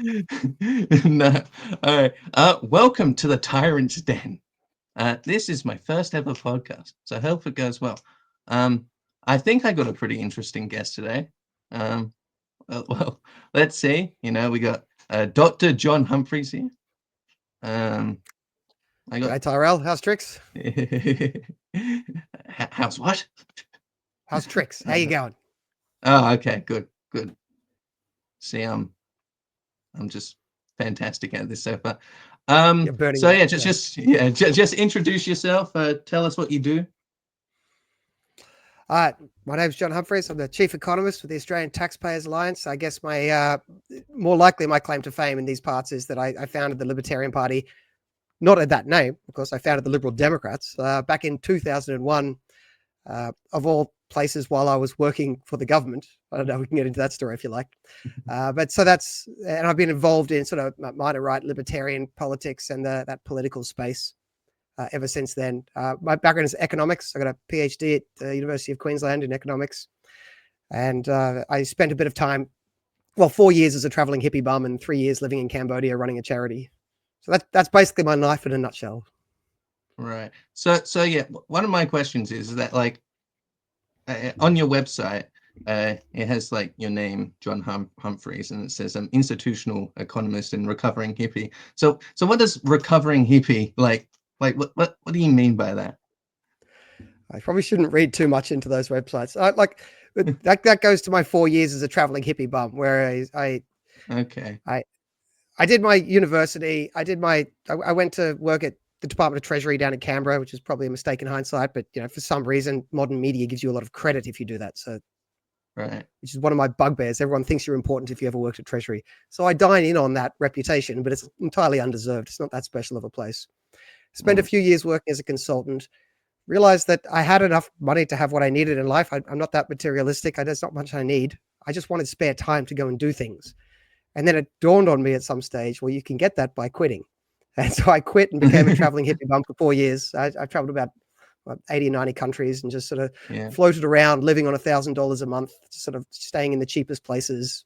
No. All right. Welcome to the Tyrants Den. This is my first ever podcast, so I hope it goes well. I think I got a pretty interesting guest today. Um, well, let's see. We got Dr. John Humphreys here. Um, I got G'day, Tyrell. How's Tricks? how's what? How's Tricks? How you going? Oh, okay, good, good. See, I'm just fantastic at this so far. You're burning So out yeah, today. just introduce yourself. Tell us what you do. My name's John Humphreys. I'm the chief economist with the Australian Taxpayers Alliance. I guess more likely my claim to fame in these parts is that I founded the Libertarian Party, not at that name, of course. I founded the Liberal Democrats back in 2001, of all places, while I was working for the government. I don't know, we can get into that story if you like. And I've been involved in sort of minor right libertarian politics and that political space ever since then. My background is economics. I got a PhD at the University of Queensland in economics. And I spent a bit of time, 4 years as a traveling hippie bum and 3 years living in Cambodia running a charity. So that's basically my life in a nutshell. Right. So yeah, one of my questions is that like on your website, it has like your name, John Humphreys, and it says institutional economist and recovering hippie. So what does recovering hippie like what do you mean by that? I probably shouldn't read too much into those websites. That goes to my 4 years as a traveling hippie bum, where Okay. I did my university. I went to work at the Department of Treasury down in Canberra, which is probably a mistake in hindsight, but for some reason, modern media gives you a lot of credit if you do that. So, Right. which is one of my bugbears. Everyone thinks you're important if you ever worked at Treasury. So I dine in on that reputation, but it's entirely undeserved. It's not that special of a place. Spent a few years working as a consultant. Realized that I had enough money to have what I needed in life. I'm not that materialistic. There's not much I need. I just wanted spare time to go and do things. And then it dawned on me at some stage, well, you can get that by quitting. And so I quit and became a traveling hippie bum for 4 years. I traveled about 80 or 90 countries and just sort of Yeah. floated around, living on $1,000 a month, sort of staying in the cheapest places,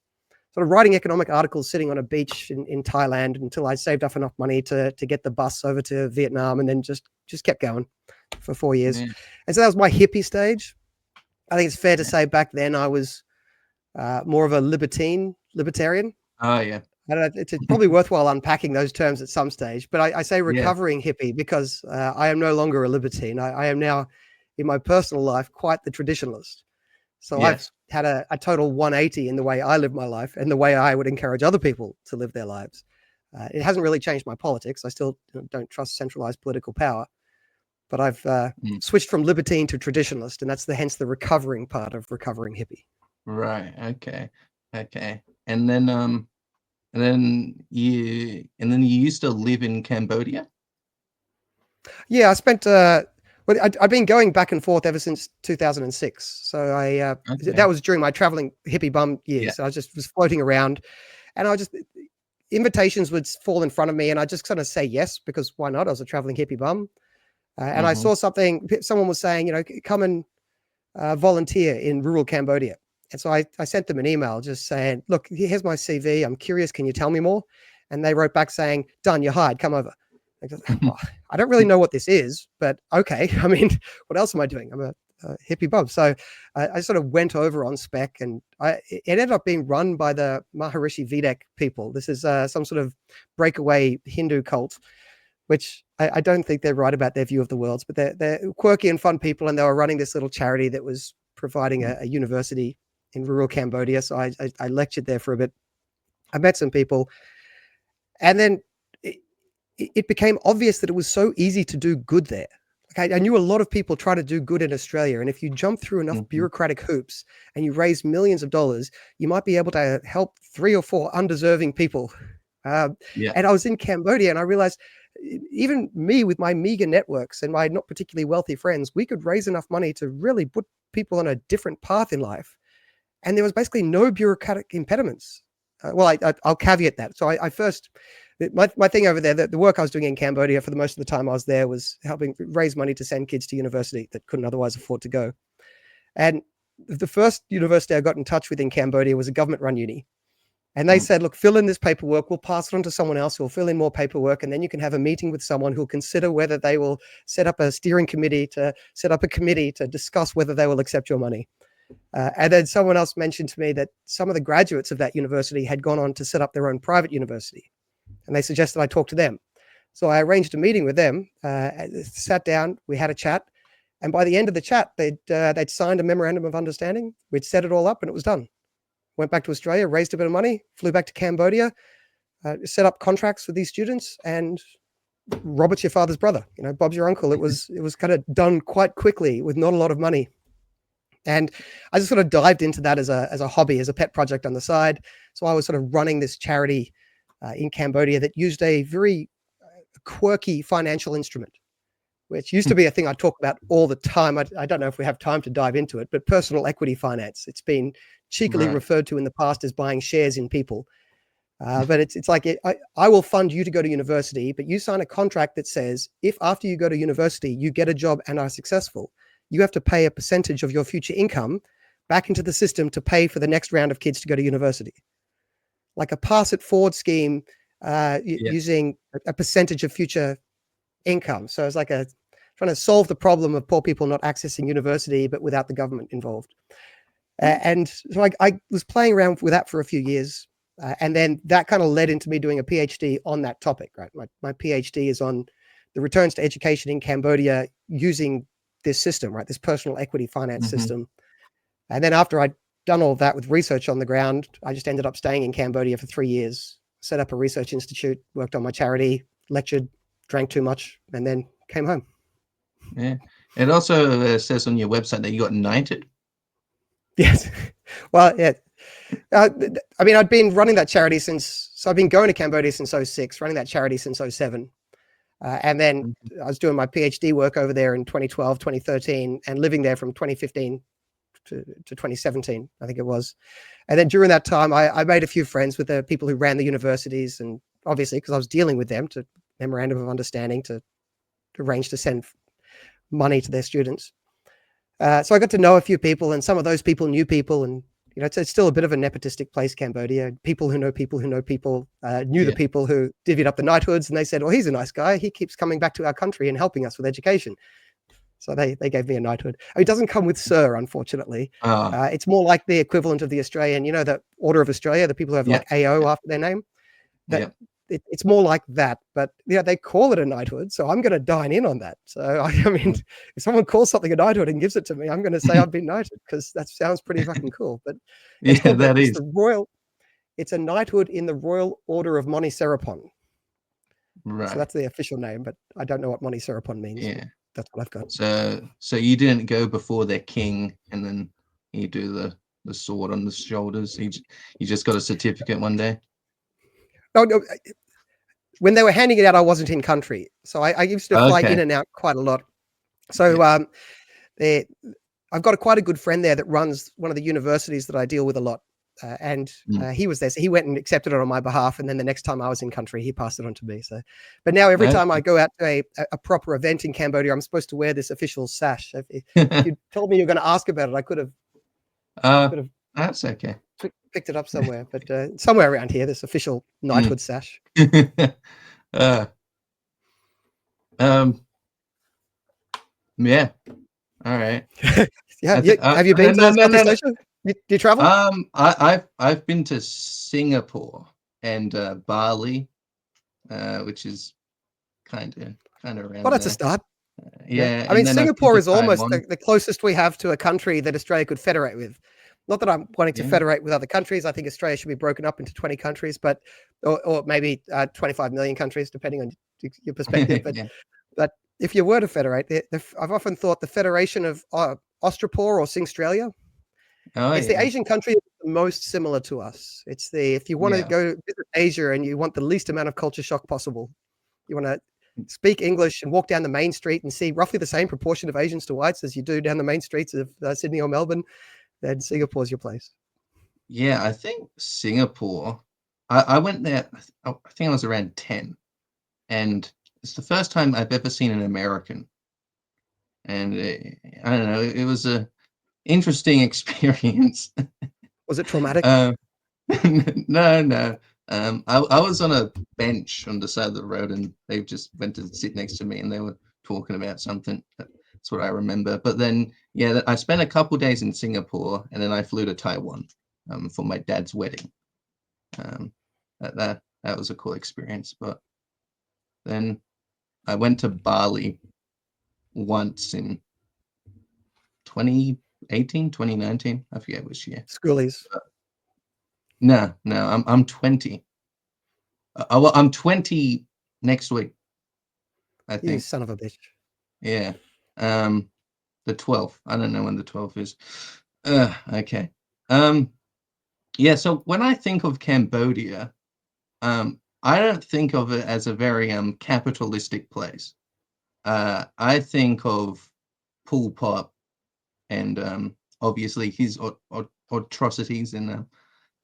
sort of writing economic articles, sitting on a beach in Thailand until I saved up enough money to get the bus over to Vietnam, and then just kept going for 4 years. Yeah. And so that was my hippie stage. I think it's fair to say back then I was more of a libertarian. Oh yeah. I don't know, it's probably worthwhile unpacking those terms at some stage, but I say Yeah. recovering hippie because I am no longer a libertine. I am now, in my personal life, quite the traditionalist. So Yes. I've had a total 180 in the way I live my life and the way I would encourage other people to live their lives. It hasn't really changed my politics. I still don't trust centralized political power, but I've switched from libertine to traditionalist, and that's hence the recovering part of recovering hippie. Right. Okay. And then you used to live in Cambodia? Yeah, I spent. I've been going back and forth ever since 2006. So Okay. that was during my traveling hippie bum years. Yeah. So I was floating around, and invitations would fall in front of me, and I just kind of say yes because why not? I was a traveling hippie bum, and I saw something. Someone was saying, come and volunteer in rural Cambodia. And so I sent them an email just saying, look, here's my CV. I'm curious. Can you tell me more? And they wrote back saying, done, you're hired. Come over. Well, I don't really know what this is, but okay. I mean, what else am I doing? I'm a hippie bum. So I sort of went over on spec, and it ended up being run by the Maharishi Vedek people. This is some sort of breakaway Hindu cult, which I don't think they're right about their view of the world, but they're quirky and fun people, and they were running this little charity that was providing a university in rural Cambodia. So I lectured there for a bit. I met some people, and then it became obvious that it was so easy to do good there. Like I knew a lot of people try to do good in Australia, and if you jump through enough bureaucratic hoops and you raise millions of dollars, you might be able to help 3 or 4 undeserving people. Yeah. And I was in Cambodia, and I realized even me with my meager networks and my not particularly wealthy friends, we could raise enough money to really put people on a different path in life. And there was basically no bureaucratic impediments. I'll caveat that. So I first, my thing over there, the work I was doing in Cambodia for the most of the time I was there was helping raise money to send kids to university that couldn't otherwise afford to go. And the first university I got in touch with in Cambodia was a government-run uni. And they said, look, fill in this paperwork. We'll pass it on to someone else who will fill in more paperwork. And then you can have a meeting with someone who'll consider whether they will set up a steering committee to set up a committee to discuss whether they will accept your money. And then someone else mentioned to me that some of the graduates of that university had gone on to set up their own private university. And they suggested I talk to them. So I arranged a meeting with them, sat down, we had a chat. And by the end of the chat, they'd signed a memorandum of understanding. We'd set it all up and it was done. Went back to Australia, raised a bit of money, flew back to Cambodia, set up contracts with these students, and Robert's your father's brother. Bob's your uncle. It was kind of done quite quickly with not a lot of money. And I just sort of dived into that as a hobby, as a pet project on the side. So I was sort of running this charity in Cambodia that used a very quirky financial instrument, which used to be a thing I talk about all the time. I don't know if we have time to dive into it, but personal equity finance. It's been cheekily referred to in the past as buying shares in people. But it's like, I will fund you to go to university, but you sign a contract that says, if after you go to university, you get a job and are successful, you have to pay a percentage of your future income back into the system to pay for the next round of kids to go to university. Like a pass it forward scheme using a percentage of future income. So it's like trying to solve the problem of poor people not accessing university, but without the government involved. And so I was playing around with that for a few years. And then that kind of led into me doing a PhD on that topic, right? My PhD is on the returns to education in Cambodia using this system, right? This personal equity finance system. And then after I'd done all of that with research on the ground, I just ended up staying in Cambodia for 3 years, set up a research institute, worked on my charity, lectured, drank too much, and then came home. Yeah. It also says on your website that you got knighted. Yes. Well, yeah. I mean, I'd been running that charity so I've been going to Cambodia since 2006, running that charity since 2007. And then I was doing my PhD work over there in 2012, 2013, and living there from 2015 to 2017, I think it was. And then during that time, I made a few friends with the people who ran the universities. And obviously, because I was dealing with them, to memorandum of understanding to arrange to send money to their students. So I got to know a few people, and some of those people knew people. And it's still a bit of a nepotistic place, Cambodia. People who know people who know people knew the people who divvied up the knighthoods, and they said, "Well, he's a nice guy. He keeps coming back to our country and helping us with education." So they gave me a knighthood. It doesn't come with Sir, unfortunately. It's more like the equivalent of the Australian, the Order of Australia, the people who have like AO after their name. It's more like that, but they call it a knighthood, so I'm going to dine in on that. So I mean, if someone calls something a knighthood and gives it to me, I'm going to say I've been knighted, because that sounds pretty fucking cool. But it's it's a knighthood in the Royal Order of Moni Serapon. Right. So that's the official name, but I don't know what Moni Serapon means. Yeah, that's what I've got. So you didn't go before their king and then you do the sword on the shoulders. You just got a certificate one day. No. When they were handing it out, I wasn't in country, so I used to fly in and out quite a lot. So I've got quite a good friend there that runs one of the universities that I deal with a lot, and he was there. So he went and accepted it on my behalf, and then the next time I was in country, he passed it on to me. So, but now every time I go out to a proper event in Cambodia, I'm supposed to wear this official sash. If you told me you're going to ask about it, I could have. That's okay. Picked it up somewhere, but somewhere around here, this official knighthood sash. Yeah. All right. Have you been to Southeast Asia? Do you travel? I've been to Singapore and Bali, which is kind of around. Well, that's a start. Yeah. I mean, Singapore is almost the closest we have to a country that Australia could federate with. Not that I'm wanting to federate with other countries. I think Australia should be broken up into 20 countries, but or maybe 25 million countries, depending on your perspective. But if you were to federate, I've often thought the federation of Austrapor or Singstralia. It's the Asian country that's the most similar to us. It's if you want to go visit Asia and you want the least amount of culture shock possible, you want to speak English and walk down the main street and see roughly the same proportion of Asians to whites as you do down the main streets of Sydney or Melbourne, then Singapore's your place. Yeah, I think Singapore, I went there, I think I was around 10, and it's the first time I've ever seen an American. And I don't know, it was a interesting experience. Was it traumatic? No. I was on a bench on the side of the road, and they just went to sit next to me, and they were talking about something. That's what I remember. But then, yeah, I spent a couple days in Singapore, and then I flew to Taiwan, for my dad's wedding. Um, that was a cool experience. But then I went to Bali once in 2018, 2019. I forget which year. Schoolies. No, I'm 20. Well, I'm 20 next week, I You think. son of a bitch. Yeah. The 12th. I don't know when the 12th is. Okay. Yeah, so when I think of Cambodia, I don't think of it as a very capitalistic place. I think of Pol Pot and obviously his atrocities and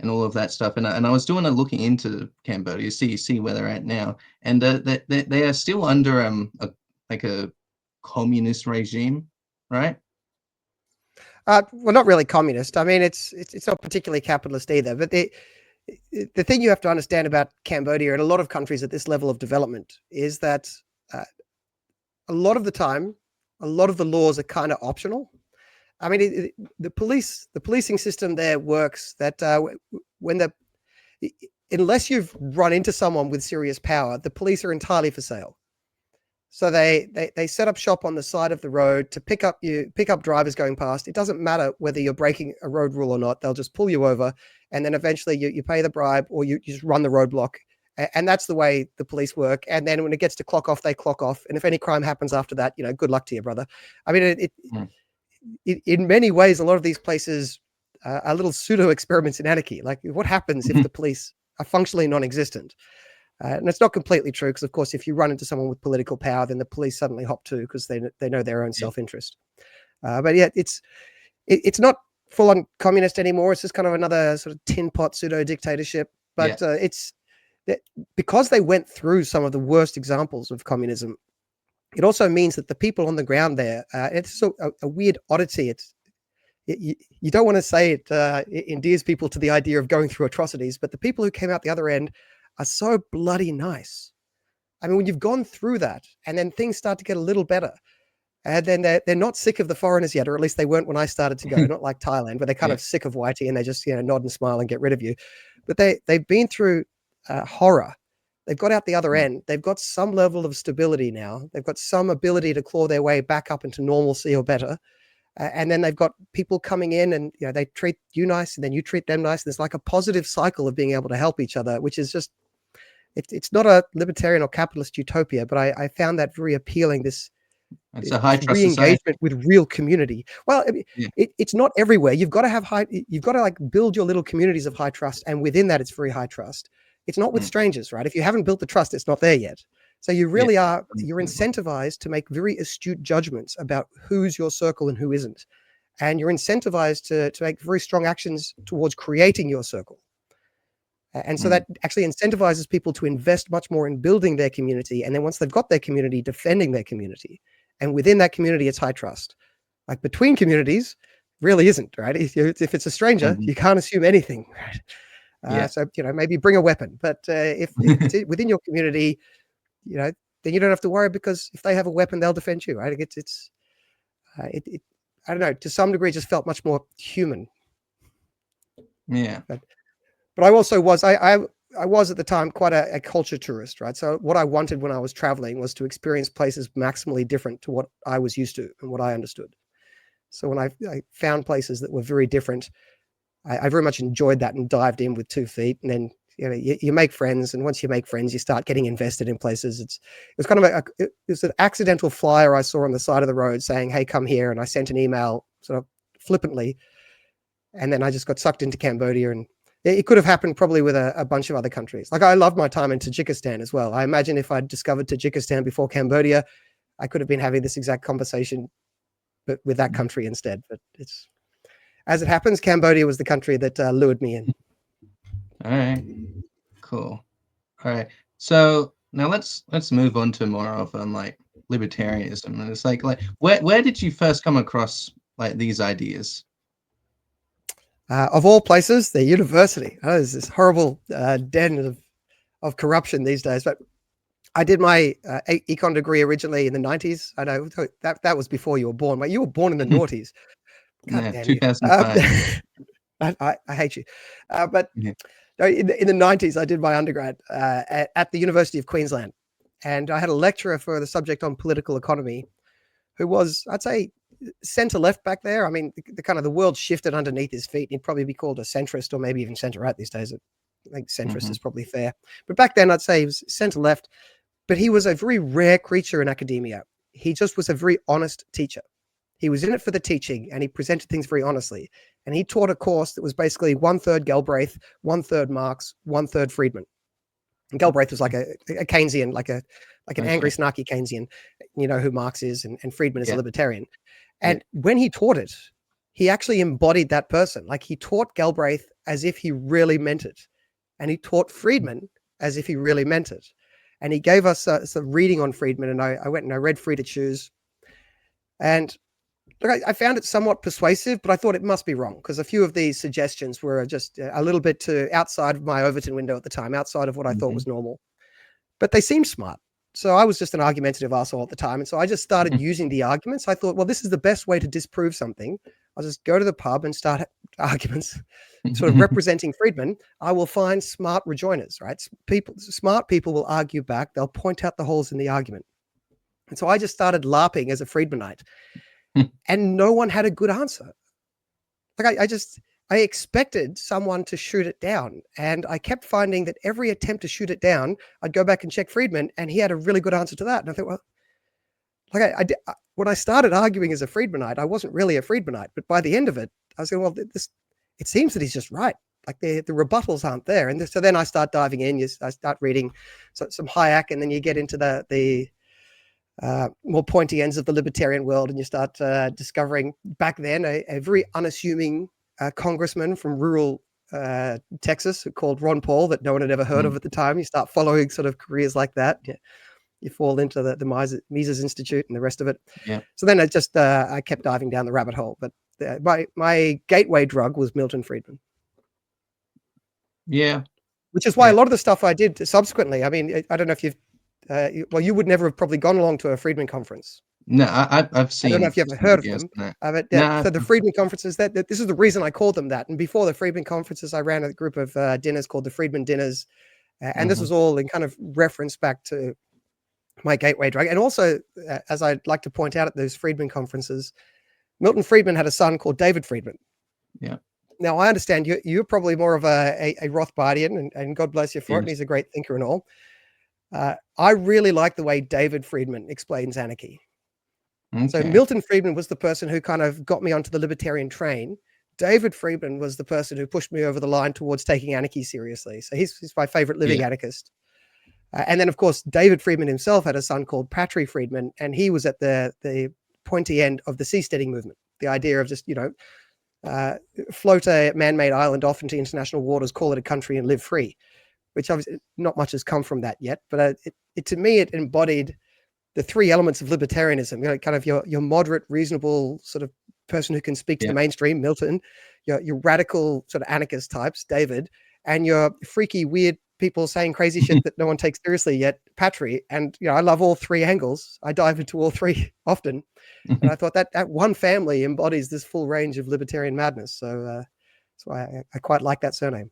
all of that stuff. And I was doing a looking into Cambodia, see where they're at now, and they are still under like a communist regime, right? Well, not really communist. I mean, it's not particularly capitalist either. But the thing you have to understand about Cambodia and a lot of countries at this level of development is that uh, a lot of the time, a lot of the laws are kind of optional. I mean, the policing system there works that when the unless you've run into someone with serious power, the police are entirely for sale. So they set up shop on the side of the road to pick up drivers going past. It doesn't matter whether you're breaking a road rule or not. They'll just pull you over, and then eventually you pay the bribe or you just run the roadblock. And that's the way the police work. And then when it gets to clock off, they clock off. And if any crime happens after that, good luck to you, brother. I mean, Mm. in many ways, a lot of these places are little pseudo experiments in anarchy. Like, what happens if the police are functionally non-existent? And it's not completely true because, of course, if you run into someone with political power, then the police suddenly hop too because they know their own Yeah. self-interest. But yeah, it's not full-on communist anymore. It's just kind of another sort of tin pot pseudo dictatorship. But it's because they went through some of the worst examples of communism. It also means that the people on the ground there, it's a weird oddity. You don't want to say it endears people to the idea of going through atrocities, but the people who came out the other end are so bloody nice. I mean, when you've gone through that and then things start to get a little better, and then they're not sick of the foreigners yet, or at least they weren't when I started to go, not like Thailand, where they're kind of sick of whitey and they just nod and smile and get rid of you. But they've been through horror. They've got out the other end. They've got some level of stability now. They've got some ability to claw their way back up into normalcy or better. And then they've got people coming in and they treat you nice and then you treat them nice. There's like a positive cycle of being able to help each other, which is just, it's not a libertarian or capitalist utopia, but I found that very appealing. It's a high trust re-engagement society. with real community. Well, I mean, it's not everywhere. You've got to like build your little communities of high trust. And within that, it's very high trust. It's not with strangers, right? If you haven't built the trust, it's not there yet. So you really you're incentivized to make very astute judgments about who's your circle and who isn't. And you're incentivized to make very strong actions towards creating your circle. And so that actually incentivizes people to invest much more in building their community. And then once they've got their community, defending their community. And within that community, it's high trust. Like between communities, really isn't, right? If it's a stranger, you can't assume anything, right? So, maybe bring a weapon. But if it's within your community, then you don't have to worry because if they have a weapon, they'll defend you, right? I don't know, to some degree, it just felt much more human. Yeah. But I also was, I was at the time quite a culture tourist, right? So what I wanted when I was traveling was to experience places maximally different to what I was used to and what I understood. So when I found places that were very different, I very much enjoyed that and dived in with 2 feet. And then you make friends, and once you make friends, you start getting invested in places. It was kind of it was an accidental flyer I saw on the side of the road saying, "Hey, come here," and I sent an email sort of flippantly, and then I just got sucked into Cambodia. And it could have happened probably with a bunch of other countries. Like I loved my time in Tajikistan as well. I imagine if I'd discovered Tajikistan before Cambodia, I could have been having this exact conversation, but with that country instead. But it's, as it happens, Cambodia was the country that lured me in. All right. Cool. All right. So now let's move on to more of like libertarianism. And it's like where did you first come across like these ideas? Of all places, the university. Oh, there's this horrible den of corruption these days. But I did my econ degree originally in the 90s. I know that was before you were born. Mate, you were born in the noughties. God No, damn you. 2005. I hate you. But Yeah. no, in the 90s, I did my undergrad at the University of Queensland. And I had a lecturer for the subject on political economy who was, I'd say, centre left back there. I mean, the kind of the world shifted underneath his feet. He'd probably be called a centrist or maybe even centre right these days. I think centrist is probably fair. But back then, I'd say he was centre left. But he was a very rare creature in academia. He just was a very honest teacher. He was in it for the teaching and he presented things very honestly. And he taught a course that was basically 1/3 Galbraith, 1/3 Marx, 1/3 Friedman. And Galbraith was like a Keynesian, like an angry, snarky Keynesian, you know who Marx is, and Friedman is a libertarian. And when he taught it, he actually embodied that person. Like he taught Galbraith as if he really meant it. And he taught Friedman as if he really meant it. And he gave us some reading on Friedman. And I went and I read Free to Choose. And look, I found it somewhat persuasive, but I thought it must be wrong because a few of these suggestions were just a little bit outside of my Overton window at the time, outside of what I thought was normal. But they seemed smart. So I was just an argumentative asshole at the time. And so I just started using the arguments. I thought, well, this is the best way to disprove something. I'll just go to the pub and start arguments, sort of representing Friedman. I will find smart rejoiners, right? Smart people will argue back. They'll point out the holes in the argument. And so I just started LARPing as a Friedmanite. And no one had a good answer. Like I expected someone to shoot it down. And I kept finding that every attempt to shoot it down, I'd go back and check Friedman and he had a really good answer to that. And I thought, well, like when I started arguing as a Friedmanite, I wasn't really a Friedmanite, but by the end of it, I was going, well, it seems that he's just right. Like the rebuttals aren't there. And so then I start diving in, I start reading some Hayek, and then you get into the more pointy ends of the libertarian world, and you start discovering back then a very unassuming congressman from rural Texas called Ron Paul that no one had ever heard of at the time. You start following sort of careers like that. You fall into the Mises Institute and the rest of it. Yeah. So then I kept diving down the rabbit hole. But my gateway drug was Milton Friedman. Yeah. Which is why a lot of the stuff I did subsequently, I mean, I don't know if you've, you would never have probably gone along to a Friedman conference. No, I've seen. I don't know if you ever heard of them. So the Friedman conferences, this is the reason I called them that. And before the Friedman conferences, I ran a group of dinners called the Friedman Dinners. And this was all in kind of reference back to my gateway drug. And also, as I'd like to point out at those Friedman conferences, Milton Friedman had a son called David Friedman. Yeah. Now, I understand you're probably more of a Rothbardian, and God bless you for it. And he's a great thinker and all. I really like the way David Friedman explains anarchy. Okay. So Milton Friedman was the person who kind of got me onto the libertarian train. David Friedman was the person who pushed me over the line towards taking anarchy seriously. So he's my favorite living anarchist. And then, of course, David Friedman himself had a son called Patrick Friedman, and he was at the pointy end of the seasteading movement. The idea of just, float a man-made island off into international waters, call it a country, and live free, which obviously not much has come from that yet. But to me, it embodied the three elements of libertarianism, kind of your moderate, reasonable sort of person who can speak to the mainstream, Milton, your radical sort of anarchist types, David, and your freaky, weird people saying crazy shit that no one takes seriously yet, Patry. And, I love all three angles. I dive into all three often. And I thought that one family embodies this full range of libertarian madness. So that's why I quite like that surname.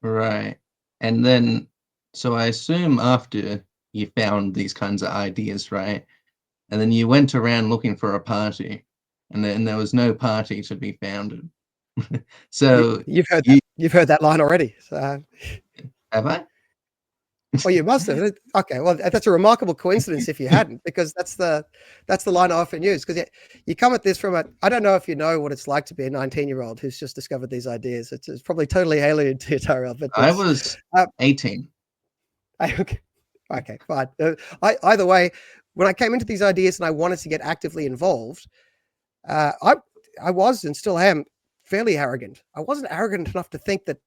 Right. And then, so I assume after you found these kinds of ideas, right? And then you went around looking for a party, and then there was no party to be founded. So you've heard that. You've heard that line already. So. Have I? Well, you must have. Okay, well, that's a remarkable coincidence if you hadn't, because that's the line I often use. Because you come at this from I don't know if you know what it's like to be a 19-year-old who's just discovered these ideas. It's probably totally alien to you, Tyrell. But I was 18. Okay, fine. Either way, when I came into these ideas and I wanted to get actively involved, I was and still am fairly arrogant. I wasn't arrogant enough to think that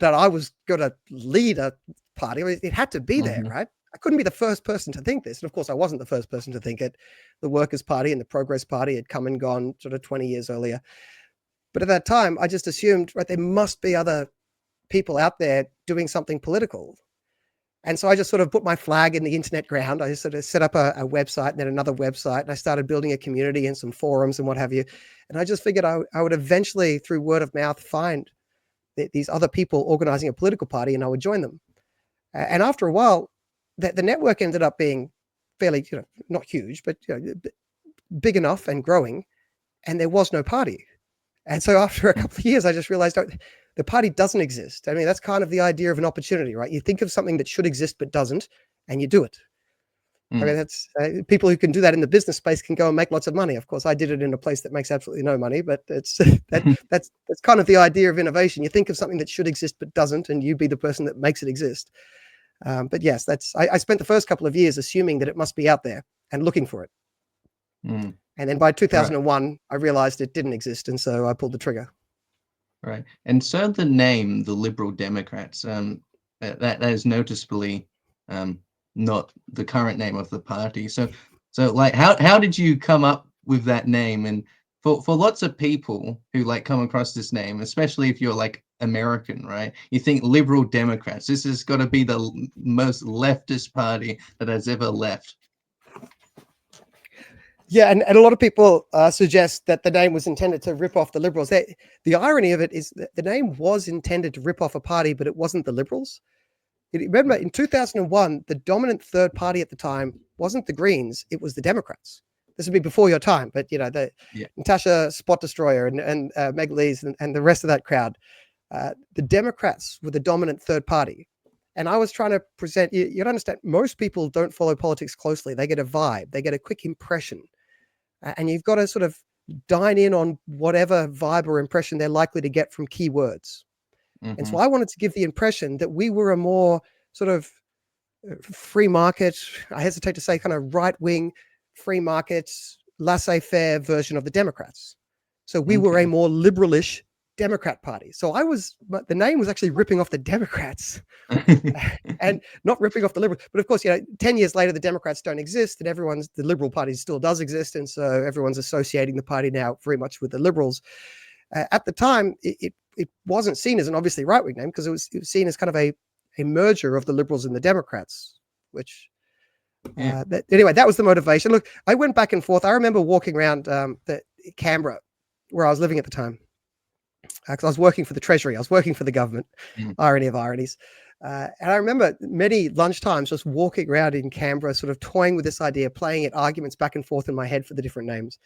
I was going to lead a party. I mean, it had to be there, right? I couldn't be the first person to think this. And of course, I wasn't the first person to think it. The Workers' Party and the Progress Party had come and gone sort of 20 years earlier. But at that time, I just assumed, right, there must be other people out there doing something political. And so I just sort of put my flag in the internet ground. I just sort of set up a website and then another website, and I started building a community and some forums and what have you. And I just figured I would eventually, through word of mouth, find these other people organizing a political party, and I would join them. And after a while, the network ended up being fairly, not huge, but big enough and growing, and there was no party. And so after a couple of years, I just realized the party doesn't exist. I mean, that's kind of the idea of an opportunity, right? You think of something that should exist but doesn't, and you do it. I mean, that's people who can do that in the business space can go and make lots of money. Of course, I did it in a place that makes absolutely no money, but it's that's kind of the idea of innovation. You think of something that should exist but doesn't, and you be the person that makes it exist. But yes, I spent the first couple of years assuming that it must be out there and looking for it. And then by 2001, I realized it didn't exist, and so I pulled the trigger. Right. And so the name, the Liberal Democrats, that is noticeably not the current name of the party. So like, how did you come up with that name? And for lots of people who like come across this name, especially if you're like American, right? You think Liberal Democrats. This has got to be the most leftist party that has ever left. Yeah, and a lot of people suggest that the name was intended to rip off the Liberals. The irony of it is that the name was intended to rip off a party, but it wasn't the Liberals. Remember, in 2001, the dominant third party at the time wasn't the Greens, it was the Democrats. This would be before your time, but Natasha Spot Destroyer and Meg Lees and the rest of that crowd, the Democrats were the dominant third party. And I was trying to present, you understand, most people don't follow politics closely. They get a vibe, they get a quick impression. And you've got to sort of dine in on whatever vibe or impression they're likely to get from keywords. And so I wanted to give the impression that we were a more sort of free market, I hesitate to say kind of right-wing, free market, laissez-faire version of the Democrats. So we were a more liberalish Democrat Party. So the name was actually ripping off the Democrats and not ripping off the Liberals. But of course, 10 years later, the Democrats don't exist and the Liberal Party still does exist. And so everyone's associating the party now very much with the Liberals. At the time, it wasn't seen as an obviously right-wing name because it was seen as kind of a merger of the Liberals and the Democrats, which anyway, that was the motivation. Look, I went back and forth. I remember walking around Canberra, where I was living at the time, because I was working for the Treasury. I was working for the government. Irony of ironies. And I remember many lunchtimes just walking around in Canberra, sort of toying with this idea, playing it, arguments back and forth in my head for the different names.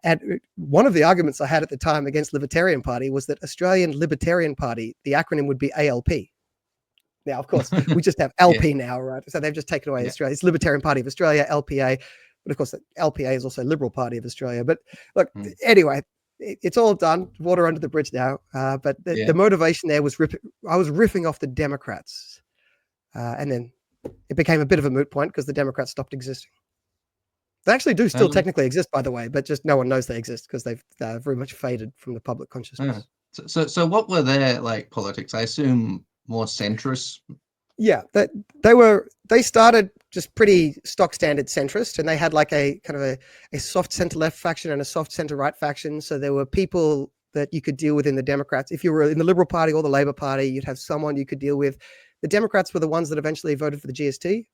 And one of the arguments I had at the time against Libertarian Party was that Australian Libertarian Party, the acronym would be ALP. Now, of course, we just have LP now, right? So they've just taken away Australia. It's Libertarian Party of Australia, LPA. But of course, the LPA is also Liberal Party of Australia. But look, anyway, it's all done. Water under the bridge now. But the motivation there was I was riffing off the Democrats. And then it became a bit of a moot point because the Democrats stopped existing. They actually do still technically exist, by the way, but just no one knows they exist because they've very much faded from the public consciousness. So what were their like politics? I assume more centrist. Yeah, they started just pretty stock standard centrist, and they had like a kind of a soft center left faction and a soft center right faction. So there were people that you could deal with in the Democrats. If you were in the Liberal Party or the Labor Party, you'd have someone you could deal with. The Democrats were the ones that eventually voted for the GST.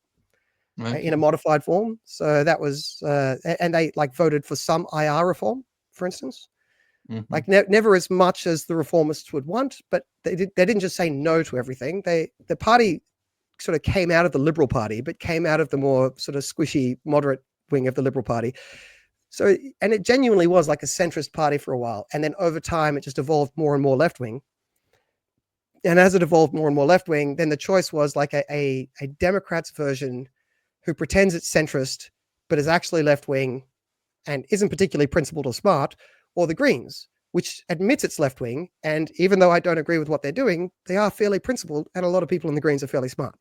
In a modified form. So that was, and they like voted for some IR reform, for instance, like never as much as the reformists would want, but they didn't just say no to everything. The party sort of came out of the Liberal Party, but came out of the more sort of squishy, moderate wing of the Liberal Party. So, and it genuinely was like a centrist party for a while. And then over time, it just evolved more and more left wing. And as it evolved more and more left wing, then the choice was like a Democrats version who pretends it's centrist, but is actually left-wing and isn't particularly principled or smart, or the Greens, which admits it's left-wing. And even though I don't agree with what they're doing, they are fairly principled, and a lot of people in the Greens are fairly smart.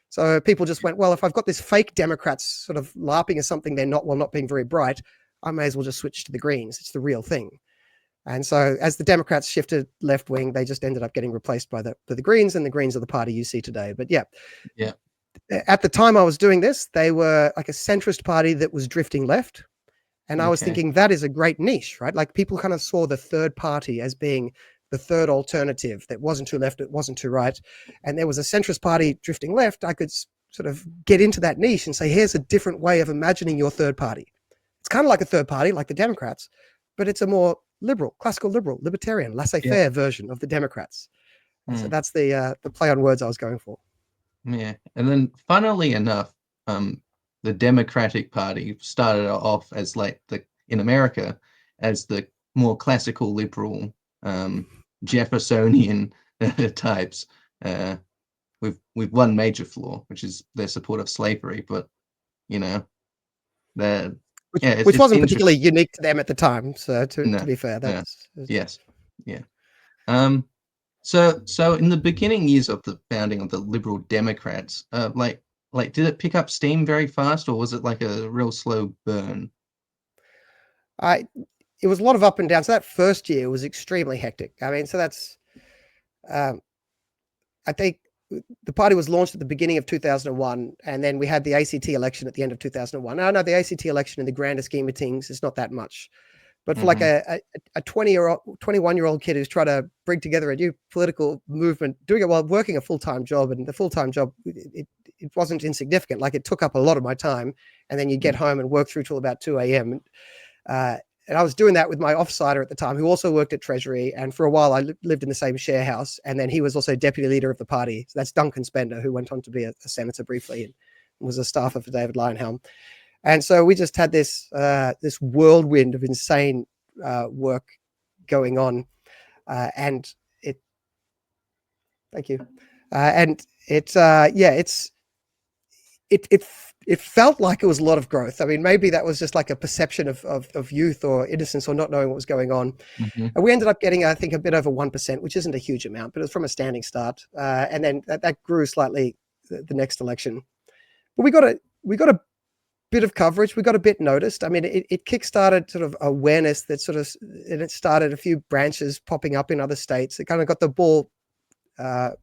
So people just went, well, if I've got this fake Democrats sort of LARPing as something they're not, while not being very bright, I may as well just switch to the Greens. It's the real thing. And so as the Democrats shifted left-wing, they just ended up getting replaced by the Greens, and the Greens are the party you see today. But yeah. At the time I was doing this, they were like a centrist party that was drifting left. And I was thinking that is a great niche, right? Like people kind of saw the third party as being the third alternative that wasn't too left, it wasn't too right. And there was a centrist party drifting left. I could sort of get into that niche and say, here's a different way of imagining your third party. It's kind of like a third party, like the Democrats, but it's a more liberal, classical liberal, libertarian, laissez-faire version of the Democrats. So that's the play on words I was going for. Yeah. And then funnily enough, the Democratic Party started off as like in America as the more classical liberal Jeffersonian types. With one major flaw, which is their support of slavery, but you know, which wasn't particularly unique to them at the time. So to be fair, that's yes, yeah. So in the beginning years of the founding of the Liberal Democrats, like did it pick up steam very fast, or was it like a real slow burn? It was a lot of up and down. So that first year was extremely hectic. I mean, so that's I think the party was launched at the beginning of 2001, and then we had the ACT election at the end of 2001. Now, the ACT election in the grander scheme of things is not that much. But for like a 21-year-old kid who's trying to bring together a new political movement, doing it while working a full-time job, and the full-time job, it wasn't insignificant. Like it took up a lot of my time, and then you get home and work through till about 2 a.m. And I was doing that with my offsider at the time, who also worked at Treasury. And for a while, I lived in the same share house. And then he was also deputy leader of the party. So that's Duncan Spender, who went on to be a senator briefly and was a staffer for David Leyonhjelm. And so we just had this whirlwind of insane work going on, and it. Thank you, and it. It felt like it was a lot of growth. I mean, maybe that was just like a perception of youth or innocence or not knowing what was going on. And we ended up getting, I think, a bit over 1%, which isn't a huge amount, but it was from a standing start. And then that grew slightly the next election. But we got a bit of coverage. We got a bit noticed. I mean, it kickstarted sort of awareness and it started a few branches popping up in other states. It kind of got the ball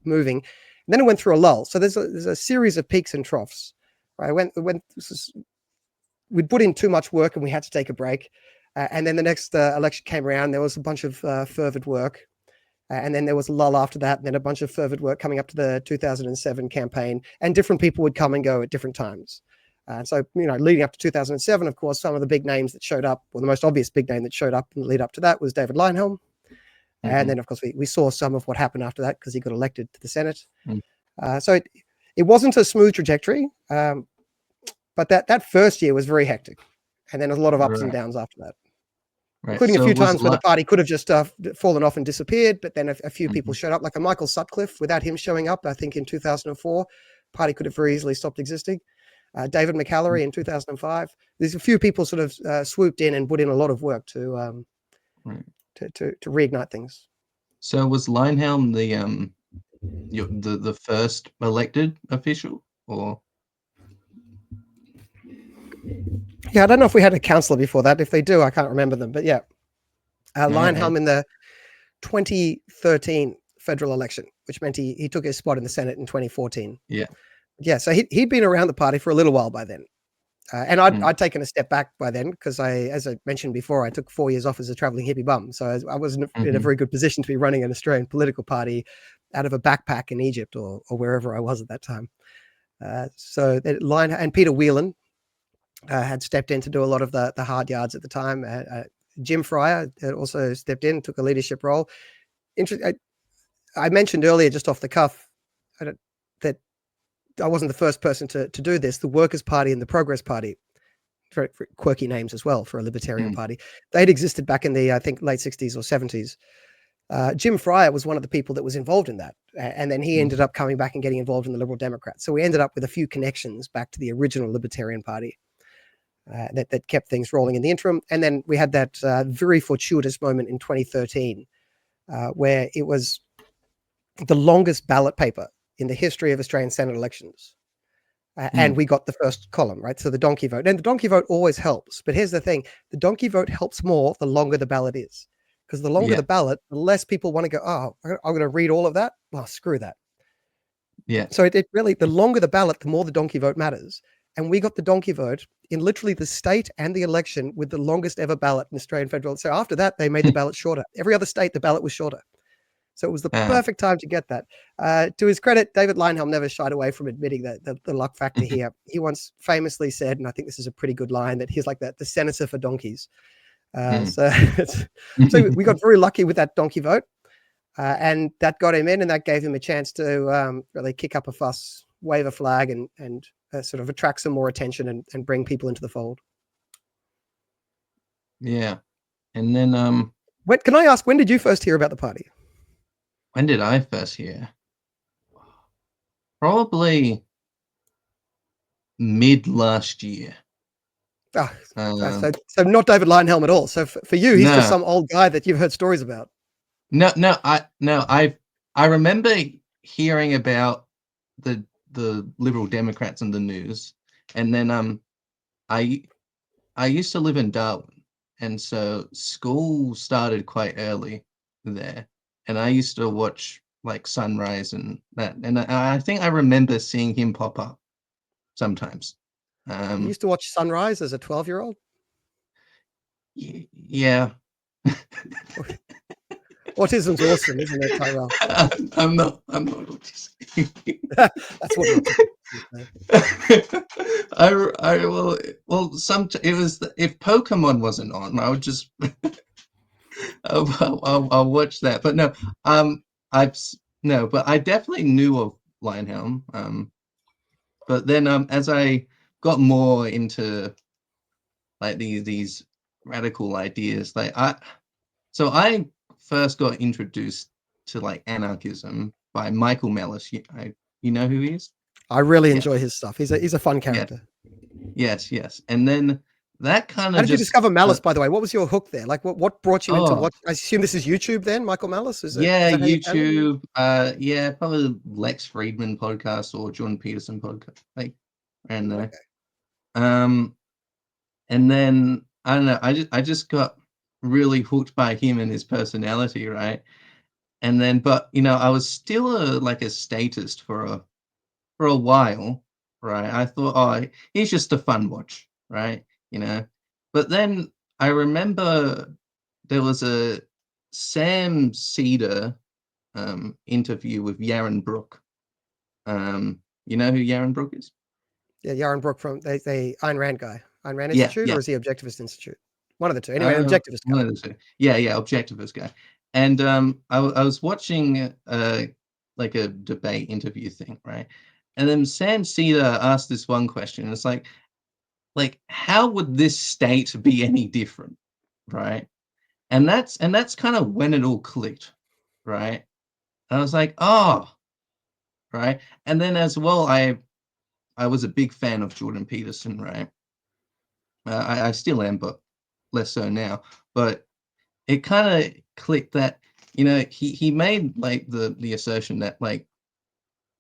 moving. And then it went through a lull. So there's a series of peaks and troughs. Right? We'd put in too much work and we had to take a break. And then the next election came around. There was a bunch of fervid work. And then there was a lull after that. And then a bunch of fervid work coming up to the 2007 campaign. And different people would come and go at different times. So, leading up to 2007, of course, some of the big names that showed up, or the most obvious big name that showed up in the lead up to that was David Leyonhjelm. And then, of course, we saw some of what happened after that because he got elected to the Senate. So it wasn't a smooth trajectory, but that first year was very hectic. And then a lot of ups and downs after that, including a few times where the party could have just fallen off and disappeared. But then a few people showed up, like a Michael Sutcliffe. Without him showing up, I think in 2004, party could have very easily stopped existing. David McAllery in 2005. There's a few people sort of swooped in and put in a lot of work to reignite things. So was Leyonhjelm the first elected official, or? Yeah, I don't know if we had a councillor before that. If they do, I can't remember them. But yeah, Leyonhjelm in the 2013 federal election, which meant he took his spot in the Senate in 2014. Yeah, so he'd been around the party for a little while by then. And I'd taken a step back by then because as I mentioned before, I took 4 years off as a traveling hippie bum. So I wasn't in a very good position to be running an Australian political party out of a backpack in Egypt or wherever I was at that time. So and Peter Whelan had stepped in to do a lot of the hard yards at the time. Jim Fryer also stepped in, took a leadership role. I mentioned earlier, just off the cuff, that I wasn't the first person to do this. The Workers' Party and the Progress Party, very quirky names as well for a libertarian party. They'd existed back in the, I think, late 60s or 70s. Jim Fryer was one of the people that was involved in that. And then he ended up coming back and getting involved in the Liberal Democrats. So we ended up with a few connections back to the original Libertarian Party that kept things rolling in the interim. And then we had that very fortuitous moment in 2013 where it was the longest ballot paper in the history of Australian Senate elections. And we got the first column, right? So the donkey vote. And the donkey vote always helps. But here's the thing. The donkey vote helps more the longer the ballot is. Because the longer the ballot, the less people want to go, oh, I'm going to read all of that. Well, screw that. Yeah. So it really, the longer the ballot, the more the donkey vote matters. and we got the donkey vote in literally the state and the election with the longest ever ballot in Australian federal. So after that, they made the ballot shorter. Every other state, the ballot was shorter. So it was the perfect time to get that. To his credit, David Leinhelm never shied away from admitting that the luck factor here. He once famously said, and I think this is a pretty good line, that he's like the senator for donkeys. So we got very lucky with that donkey vote. And that got him in, and that gave him a chance to really kick up a fuss, wave a flag, and sort of attract some more attention and bring people into the fold. Yeah. And then can I ask, when did you first hear about the party? When did I first hear? Probably mid last year. So not David Leinhelm at all. So for you, he's just some old guy that you've heard stories about. I remember hearing about the Liberal Democrats in the news, and then I used to live in Darwin, and so school started quite early there, and I used to watch like Sunrise and that, and I think I remember seeing him pop up sometimes. You used to watch Sunrise as a 12-year-old? Yeah. Autism's awesome, isn't it, Tyrell? I'm not autistic. That's what it was if Pokemon wasn't on, I would just I'll watch that. But no, but I definitely knew of Lionhelm. But then as I got more into like these radical ideas, like I first got introduced to like anarchism by Michael Mellis. You know who he is? I really enjoy his stuff. He's a fun character. Yes. And then that kind of. How did you discover Malice, by the way? What was your hook there? Like, what brought you into what? I assume this is YouTube then, Michael Malice? Is YouTube. Probably Lex Friedman podcast or Jordan Peterson podcast, like, and there. Okay. And then I don't know. I just got really hooked by him and his personality, right? And then, but I was still a statist for a while, right? I thought, he's just a fun watch, right? But then I remember there was a Sam Cedar interview with Yaron Brook. You know who Yaron Brook is? Yeah, Yaron Brook from the Ayn Rand guy. Ayn Rand Institute, or is he Objectivist Institute? One of the two. Anyway, Objectivist guy. One of the two. Yeah, Objectivist guy. And I was watching like a debate interview thing, right? And then Sam Cedar asked this one question. It's like how would this state be any different, right? And that's kind of when it all clicked, right? And I was like, oh, right. And then as well, I was a big fan of Jordan Peterson, right? I still am, but less so now. But it kind of clicked that he made like the assertion that like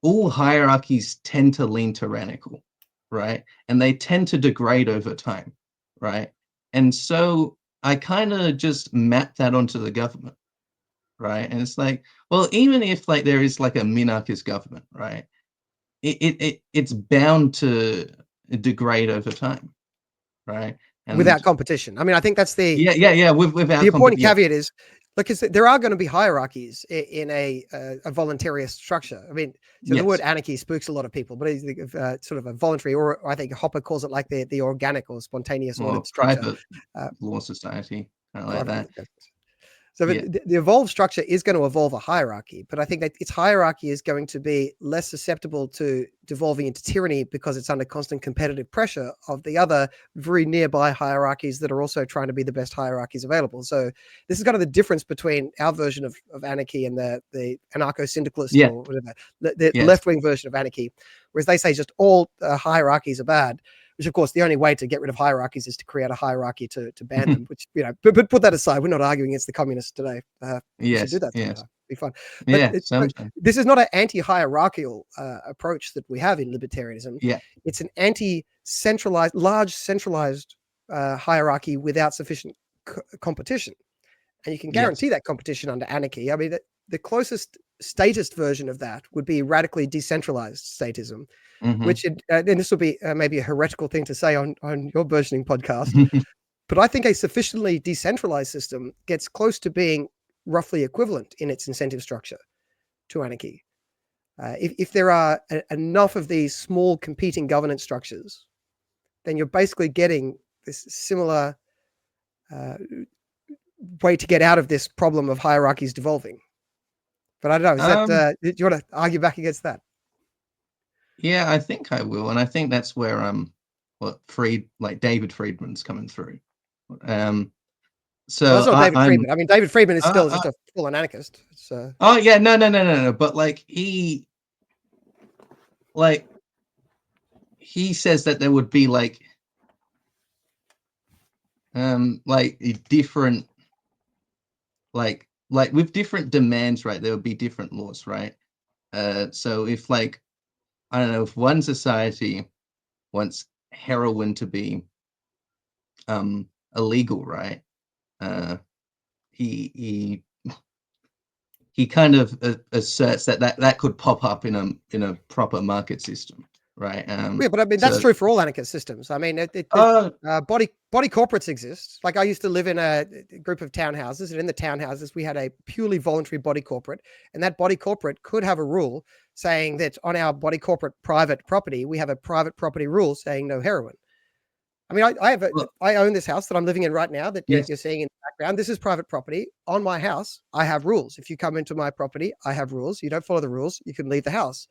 all hierarchies tend to lean tyrannical, right? And they tend to degrade over time, right? And so I kind of just mapped that onto the government, right? And it's like, well, even if like there is like a minarchist government, right? It's bound to degrade over time, right? And without competition. I mean, I think that's the without the important caveat is, because there are going to be hierarchies in a voluntarist structure. I mean, the word anarchy spooks a lot of people, but it's sort of a voluntary, or I think Hopper calls it like the organic or spontaneous ordered structure. Private law society, kind of like that. So the evolved structure is going to evolve a hierarchy, but I think that its hierarchy is going to be less susceptible to devolving into tyranny because it's under constant competitive pressure of the other very nearby hierarchies that are also trying to be the best hierarchies available. So this is kind of the difference between our version of anarchy and the anarcho-syndicalist or whatever, the left-wing version of anarchy, whereas they say just all hierarchies are bad. Which, of course, the only way to get rid of hierarchies is to create a hierarchy to ban them. Which but put that aside, we're not arguing against the communists today. We should do that. It'd be fun. But this is not an anti-hierarchical approach that we have in libertarianism. Yeah, it's an anti-centralized, large centralized hierarchy without sufficient competition, and you can guarantee that competition under anarchy. I mean, the closest statist version of that would be radically decentralized statism, which and this will be maybe a heretical thing to say on your versioning podcast, but I think a sufficiently decentralized system gets close to being roughly equivalent in its incentive structure to anarchy. If there are enough of these small competing governance structures, then you're basically getting this similar way to get out of this problem of hierarchies devolving. But I don't know, is that, do you want to argue back against that? Yeah, I think I will. And I think that's where, David Friedman's coming through. So that's not David Friedman. I mean, David Friedman is still just a full anarchist. So. Oh yeah, no. But he says that there would be different with different demands, right? There would be different laws, right? So if I don't know, if one society wants heroin to be illegal, right? He kind of asserts that could pop up in a proper market system, right? Yeah, but I mean that's true for all anarchist systems. I mean, body corporates exist. Like I used to live in a group of townhouses, and in the townhouses we had a purely voluntary body corporate, and that body corporate could have a rule saying that on our body corporate private property we have a private property rule saying no heroin. I mean, I own this house that I'm living in right now that you're seeing in the background. This is private property. On my house, I have rules. If you come into my property, I have rules. You don't follow the rules, you can leave the house.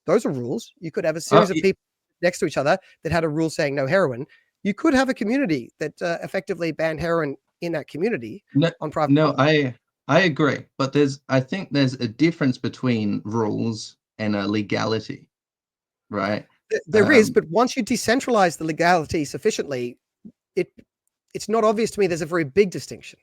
Those are rules. You could have a series of people next to each other that had a rule saying no heroin. You could have a community that effectively banned heroin in that community on private property. I agree. But I think there's a difference between rules and legality, right? There is, but once you decentralize the legality sufficiently, it's not obvious to me there's a very big distinction.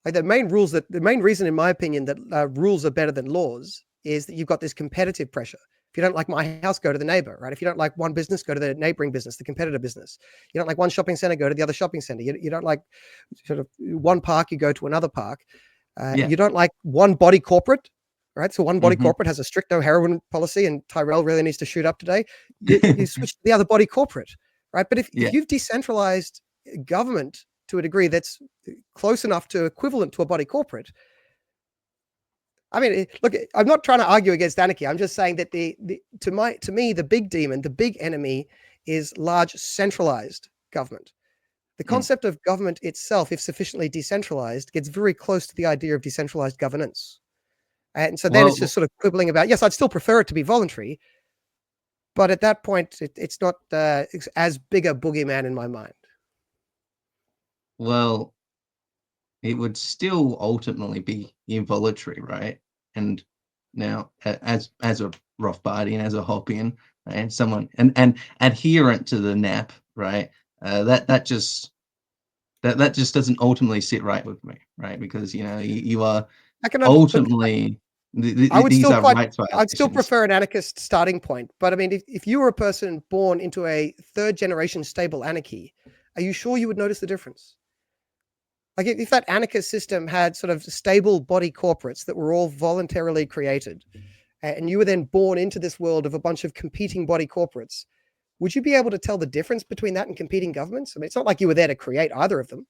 Like the main reason, in my opinion, that rules are better than laws is that you've got this competitive pressure. If you don't like my house, go to the neighbor, right? If you don't like one business, go to the neighboring business, the competitor business. You don't like one shopping center, go to the other shopping center. You don't like sort of one park, you go to another park. You don't like one body corporate, right? So one body corporate has a strict no heroin policy, and Tyrell really needs to shoot up today. You switch to the other body corporate, right? But if you've decentralized government to a degree that's close enough to equivalent to a body corporate, I mean, look, I'm not trying to argue against anarchy. I'm just saying that to me, the big demon, the big enemy is large centralized government. The concept of government itself, if sufficiently decentralized, gets very close to the idea of decentralized governance. And so then it's just sort of quibbling about, yes, I'd still prefer it to be voluntary, but at that point, it's not as big a boogeyman in my mind. Well, it would still ultimately be involuntary, right? And now, as a Rothbardian, as a Hoppian, and someone and adherent to the NAP, right? That just doesn't ultimately sit right with me, right? Because you are ultimately. I'd still prefer an anarchist starting point. But I mean, if you were a person born into a third generation stable anarchy, are you sure you would notice the difference? Like if that anarchist system had sort of stable body corporates that were all voluntarily created, and you were then born into this world of a bunch of competing body corporates, would you be able to tell the difference between that and competing governments? I mean, it's not like you were there to create either of them.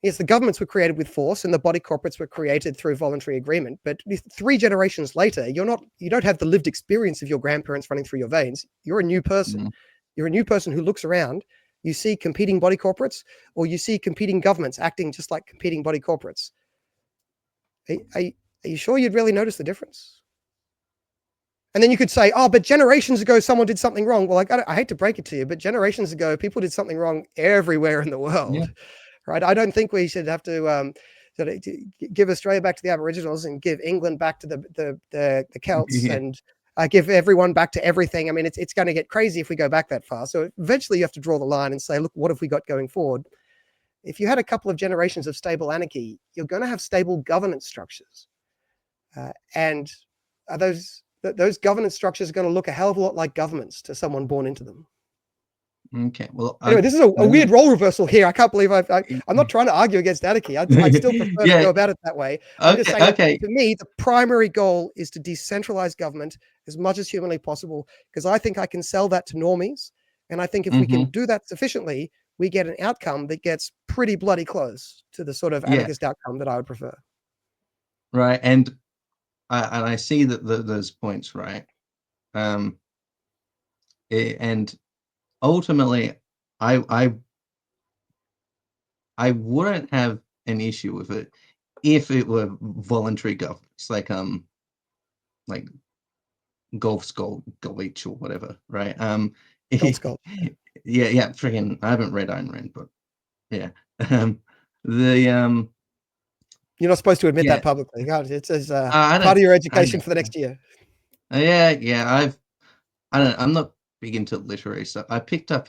Yes, the governments were created with force and the body corporates were created through voluntary agreement. But 3 generations later, you don't have the lived experience of your grandparents running through your veins. You're a new person. You're a new person who looks around. You see competing body corporates, or you see competing governments acting just like competing body corporates. Are you sure you'd really notice the difference? And then you could say, oh, but generations ago, someone did something wrong. Well, I hate to break it to you, but generations ago, people did something wrong everywhere in the world, right? I don't think we should have to give Australia back to the Aboriginals and give England back to the Celts and give everyone back to everything. I mean, it's going to get crazy if we go back that far. So eventually you have to draw the line and say, look, what have we got going forward? If you had a couple of generations of stable anarchy, you're going to have stable governance structures. And those governance structures are going to look a hell of a lot like governments to someone born into them. Okay. Well, Anyway, this is a weird role reversal here. I can't believe I'm not trying to argue against anarchy. I'd still prefer to go about it that way. I'm just saying, for me, the primary goal is to decentralize government as much as humanly possible, because I think I can sell that to normies. And I think if we can do that sufficiently, we get an outcome that gets pretty bloody close to the sort of anarchist outcome that I would prefer. Right. And I see that those points, right? And ultimately, I wouldn't have an issue with it if it were voluntary governments, like Golf Skull Gulch or whatever, right? Gold Skull. Yeah, freaking I haven't read Ayn Rand, but yeah. The You're not supposed to admit that publicly. God, it's as part of your education for the next year. Yeah, I'm not big into literary stuff. I picked up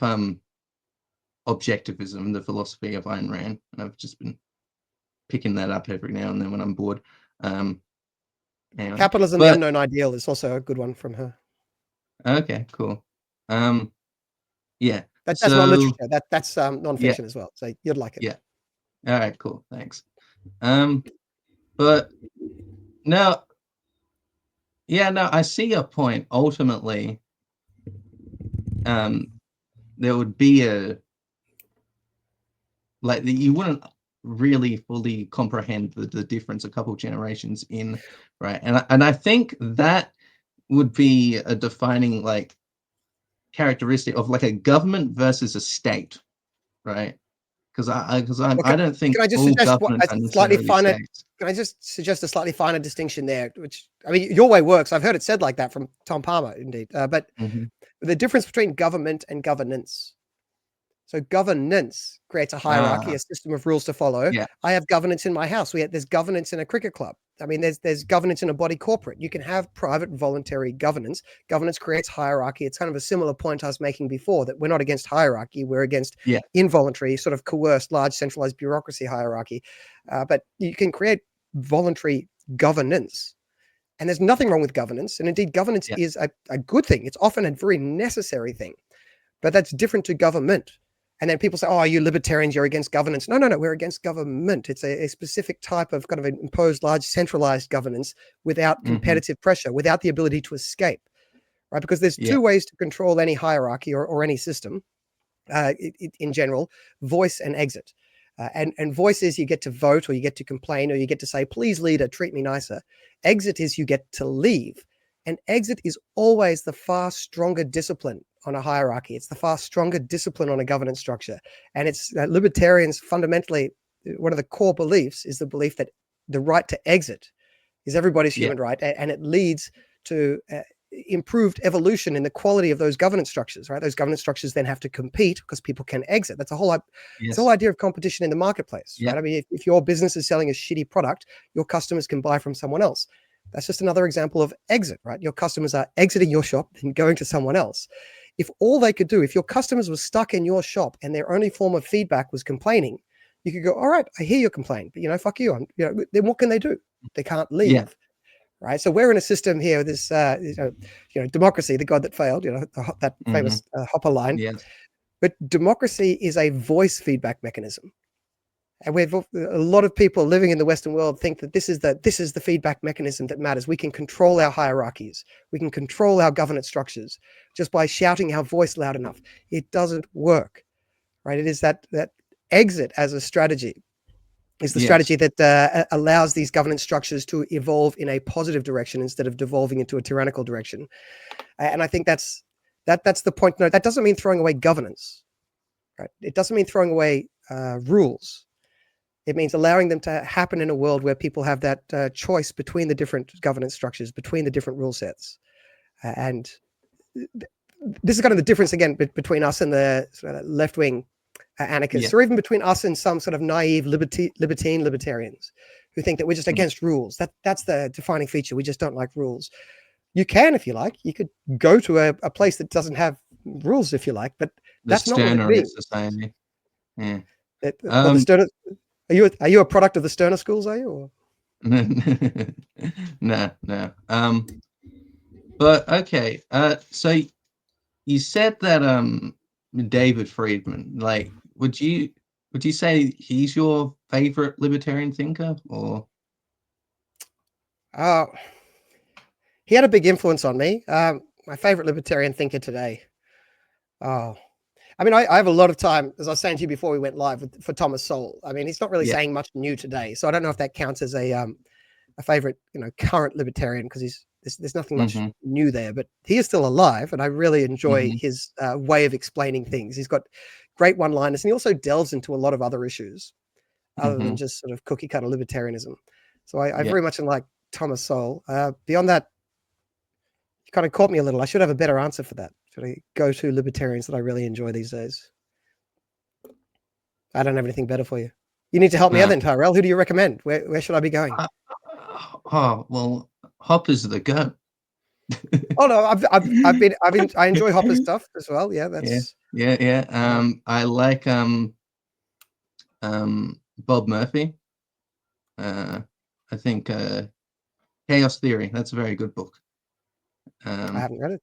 Objectivism, the philosophy of Ayn Rand, and I've just been picking that up every now and then when I'm bored. Anyway. Capitalism, the Unknown Ideal is also a good one from her. Okay, cool. Yeah. That's not literature. That's non-fiction as well. So you'd like it. Yeah. All right, cool. Thanks. But no, I see your point. Ultimately, there would be you wouldn't really fully comprehend the difference a couple generations in, right? And I think that would be a defining characteristic of a government versus a state, right? Because I don't think can I just all suggest governments are necessarily states. Can I just suggest a slightly finer distinction there? Which, I mean, your way works. I've heard it said like that from Tom Palmer, indeed. But the difference between government and governance. So governance creates a hierarchy, a system of rules to follow. Yeah. I have governance in my house. There's governance in a cricket club. I mean, there's governance in a body corporate. You can have private voluntary governance. Governance creates hierarchy. It's kind of a similar point I was making before, that we're not against hierarchy. We're against involuntary, sort of coerced, large centralized bureaucracy hierarchy. But you can create voluntary governance. And there's nothing wrong with governance. And indeed, governance is a good thing. It's often a very necessary thing. But that's different to government. And then people say, oh, are you libertarians? You're against governance. No, we're against government. It's a specific type of kind of imposed large centralized governance without competitive pressure, without the ability to escape, right? Because there's two ways to control any hierarchy or any system in general: voice and exit. And voice is you get to vote, or you get to complain, or you get to say, please, leader, treat me nicer. Exit is you get to leave. And exit is always the far stronger discipline on a hierarchy. It's the far stronger discipline on a governance structure. And it's libertarians fundamentally, one of the core beliefs is the belief that the right to exit is everybody's human right. And it leads to improved evolution in the quality of those governance structures, right? Those governance structures then have to compete because people can exit. That's the whole idea of competition in the marketplace, right? I mean, if your business is selling a shitty product, your customers can buy from someone else. That's just another example of exit, right? Your customers are exiting your shop and going to someone else. If all they could do, if your customers were stuck in your shop and their only form of feedback was complaining, you could go, all right, I hear your complaint, but fuck you. Then what can they do? They can't leave, right? So we're in a system here, this, democracy, the god that failed, that famous Hopper line. Yes. But democracy is a voice feedback mechanism. And we have a lot of people living in the Western world think that this is the feedback mechanism that matters. We can control our hierarchies. We can control our governance structures just by shouting our voice loud enough. It doesn't work, right? It is that exit as a strategy is the strategy that allows these governance structures to evolve in a positive direction instead of devolving into a tyrannical direction. And I think that's the point. No, that doesn't mean throwing away governance, right? It doesn't mean throwing away rules. It means allowing them to happen in a world where people have that choice between the different governance structures, between the different rule sets. And this is kind of the difference, again, between us and the sort of left-wing anarchists, or even between us and some sort of naive libertarians who think that we're just against rules. That's the defining feature. We just don't like rules. You can, if you like. You could go to a place that doesn't have rules, if you like, but that's not what it means. Society. Yeah. The Sterner, are you a product of the Sterner schools? Are you? Or? No. But okay. So you said that David Friedman. Like, would you say he's your favorite libertarian thinker, or? Uh, he had a big influence on me. My favorite libertarian thinker today. Oh, I mean, I have a lot of time, as I was saying to you before we went live, for Thomas Sowell. I mean, he's not really Yeah. saying much new today, so I don't know if that counts as a favorite, current libertarian, because there's nothing much Mm-hmm. new there. But he is still alive, and I really enjoy Mm-hmm. his way of explaining things. He's got great one-liners, and he also delves into a lot of other issues other Mm-hmm. than just sort of cookie cutter libertarianism. So I Yeah. very much like Thomas Sowell. Beyond that, you kind of caught me a little. I should have a better answer for that. Should I go to libertarians that I really enjoy these days? I don't have anything better for you. You need to help me out Uh, then, Tyrell. Who do you recommend? Where should I be going? oh well, Hopper's the go. Oh no, I enjoy Hopper's stuff as well. Yeah, Yeah, that's yeah. I like Bob Murphy. I think Chaos Theory. That's a very good book. I haven't read it.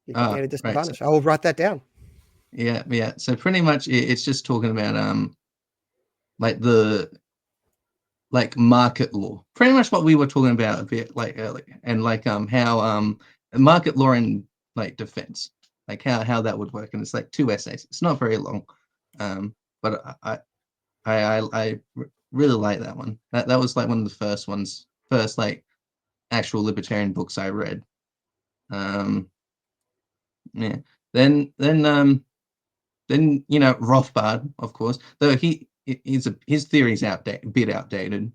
You put me at a Right. So, disadvantage. I will write that down. yeah. So pretty much it's just talking about like market law. Pretty much what we were talking about a bit like earlier, and like how market law and like defense, like how that would work. And it's like 2 essays. It's not very long, but I really like that one. That was like one of the first like actual libertarian books I read. Yeah. Then Rothbard, of course, though his theory's bit outdated.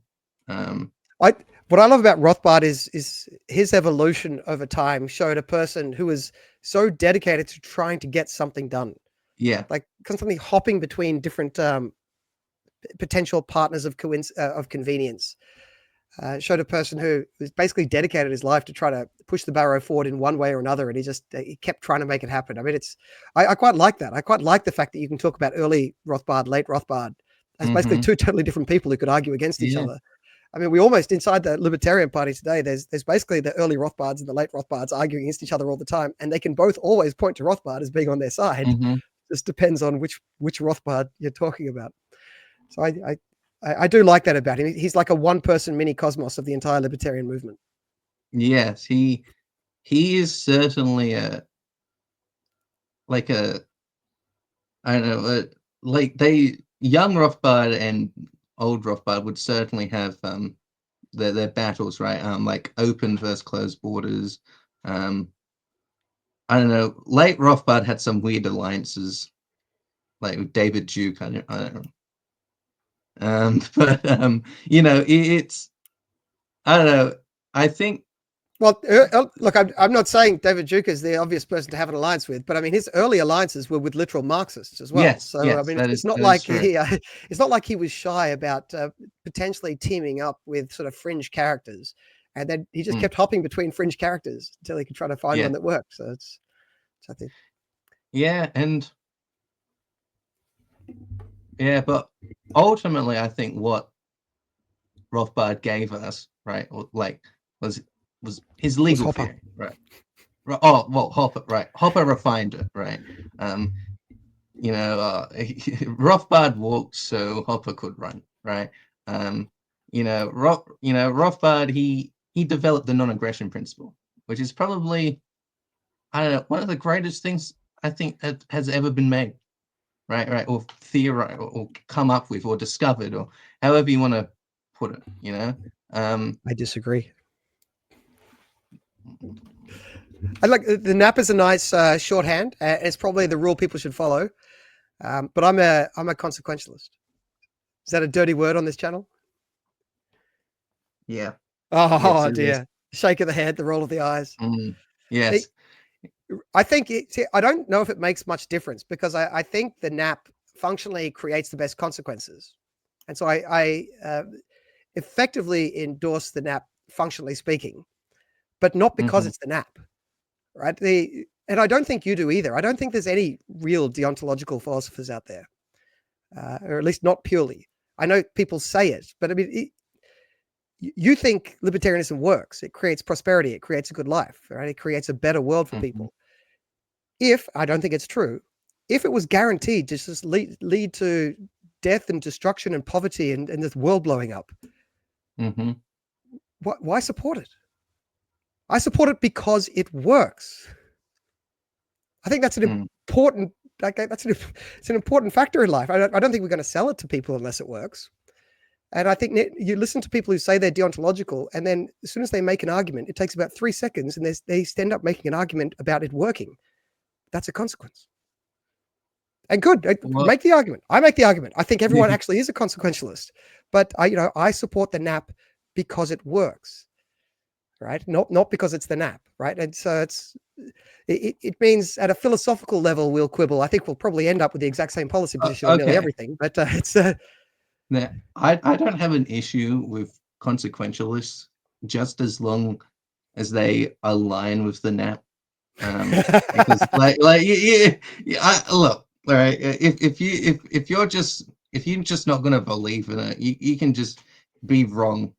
What I love about Rothbard is his evolution over time showed a person who was so dedicated to trying to get something done, Yeah. like constantly hopping between different potential partners of convenience. Showed a person who was basically dedicated his life to try to push the barrow forward in one way or another, and he kept trying to make it happen. I mean, I quite like that. I quite like the fact that you can talk about early Rothbard, late Rothbard as basically two totally different people who could argue against each Yeah. other. I mean, we almost inside the Libertarian Party today. There's basically the early Rothbards and the late Rothbards arguing against each other all the time, and they can both always point to Rothbard as being on their side. Just depends on which Rothbard you're talking about. So I do like that about him. He's like a one-person mini cosmos of the entire libertarian movement. Yes, he is certainly a like a I don't know, like young Rothbard and old Rothbard would certainly have their battles, right? Like open versus closed borders. Um, I don't know. Late Rothbard had some weird alliances, like with David Duke. I don't know. But it's I don't know. I think Well, look, I'm not saying David Duke is the obvious person to have an alliance with, but I mean his early alliances were with literal Marxists as well. yes, So I yes, mean, that it's is not that is like true. it's not like he was shy about potentially teaming up with sort of fringe characters, and then he just kept hopping between fringe characters until he could try to find one that worked. So I think. Yeah, but ultimately, I think what Rothbard gave us, right, like was his legal theory, right? Oh, well, Hopper, right? Hopper refined it, right? Rothbard walked so Hopper could run, right? Rothbard he developed the non-aggression principle, which is probably I don't know one of the greatest things I think that has ever been made, right, or theorized, or come up with, or discovered, or however you want to put it, I disagree. I like the nap is a nice shorthand. It's probably the rule people should follow. But I'm a consequentialist. Is that a dirty word on this channel? Yeah. Yes, Oh it is. dear. Shake of the head, the roll of the eyes. Yes. I think I don't know if it makes much difference, because I think the nap functionally creates the best consequences. And so I effectively endorse the nap, functionally speaking, but not because it's the nap, right? And I don't think you do either. I don't think there's any real deontological philosophers out there, or at least not purely. I know people say it, but I mean, you think libertarianism works. It creates prosperity. It creates a good life, right? It creates a better world for people. If I don't think it's true, if it was guaranteed to just lead to death and destruction and poverty and this world blowing up, why support it? I support it because it works. I think that's an important, it's an important factor in life. I don't think we're going to sell it to people unless it works. And I think you listen to people who say they're deontological, and then as soon as they make an argument, it takes about 3 seconds, and they end up making an argument about it working. That's a consequence. And good, make the argument. I make the argument. I think everyone actually is a consequentialist, but I support the NAP because it works, right? Not because it's the NAP, right? And so it means at a philosophical level we'll quibble. I think we'll probably end up with the exact same policy position on nearly everything, but it's. Now, I don't have an issue with consequentialists just as long as they align with the NAP. Because look, all right, if you're just not gonna believe in it, you can just be wrong,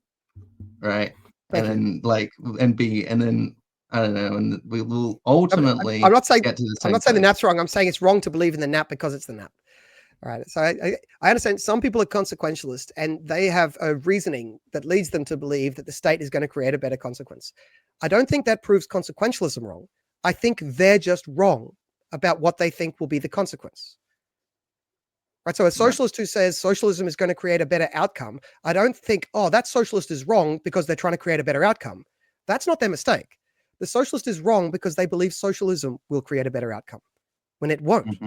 right? And then I don't know, and we will ultimately. I'm not saying the NAP's wrong. I'm saying it's wrong to believe in the NAP because it's the NAP. All right. So I understand some people are consequentialist and they have a reasoning that leads them to believe that the state is going to create a better consequence. I don't think that proves consequentialism wrong. I think they're just wrong about what they think will be the consequence. Right. So a socialist who says socialism is going to create a better outcome, I don't think, that socialist is wrong because they're trying to create a better outcome. That's not their mistake. The socialist is wrong because they believe socialism will create a better outcome when it won't.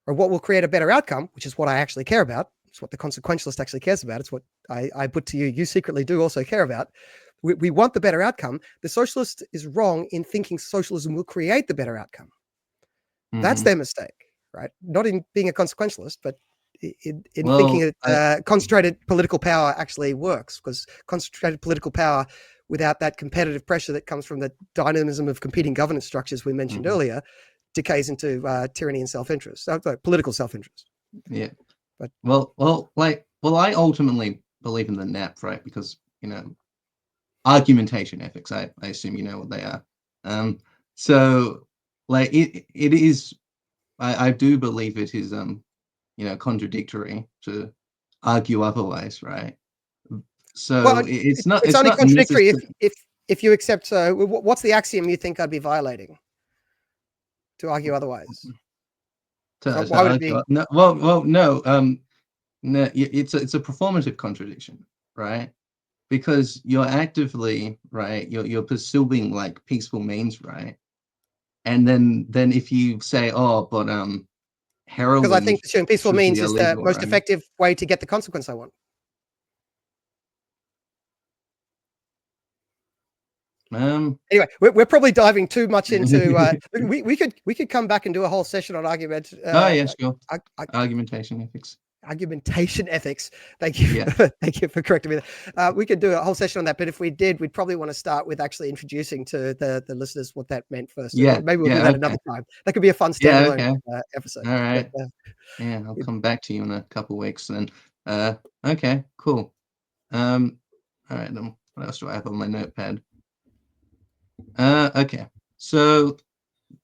Or what will create a better outcome, which is what I actually care about. It's what the consequentialist actually cares about. It's what I put to you. You secretly do also care about. We want the better outcome. The socialist is wrong in thinking socialism will create the better outcome. That's their mistake, right? Not in being a consequentialist, but in thinking that concentrated political power actually works, because concentrated political power without that competitive pressure that comes from the dynamism of competing governance structures we mentioned earlier decays into tyranny and self-interest, political self-interest. Yeah. But I ultimately believe in the NAP, right? Because argumentation ethics. I assume you know what they are. So it is. I do believe it is contradictory to argue otherwise, right? So it's not. It's only not contradictory if you accept. What's the axiom you think I'd be violating to argue otherwise? Why would it be? No, no. No, it's a performative contradiction, right? Because you're actively, right, you're pursuing like peaceful means, right? And then if you say, but heroin, because I think pursuing peaceful means is the most effective way to get the consequence I want. Anyway, we're probably diving too much into. We could come back and do a whole session on argument. Sure. Argumentation ethics. Argumentation ethics. Thank you. Yeah. Thank you for correcting me. We could do a whole session on that, but if we did, we'd probably want to start with actually introducing to the listeners what that meant first. Yeah. Maybe we'll do that another time. That could be a fun standalone episode. All right. But, I'll come back to you in a couple of weeks then. Okay, cool. All right, then what else do I have on my notepad? Okay. So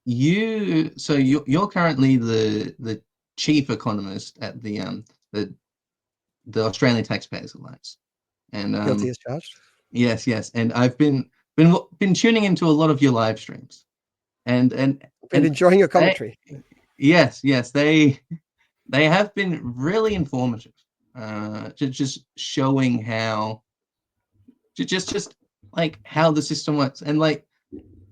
you're currently the chief economist at the Australian Taxpayers Alliance, and guilty as charged. Yes, and I've been tuning into a lot of your live streams, and enjoying your commentary. Yes, they have been really informative, just showing how just like how the system works, and like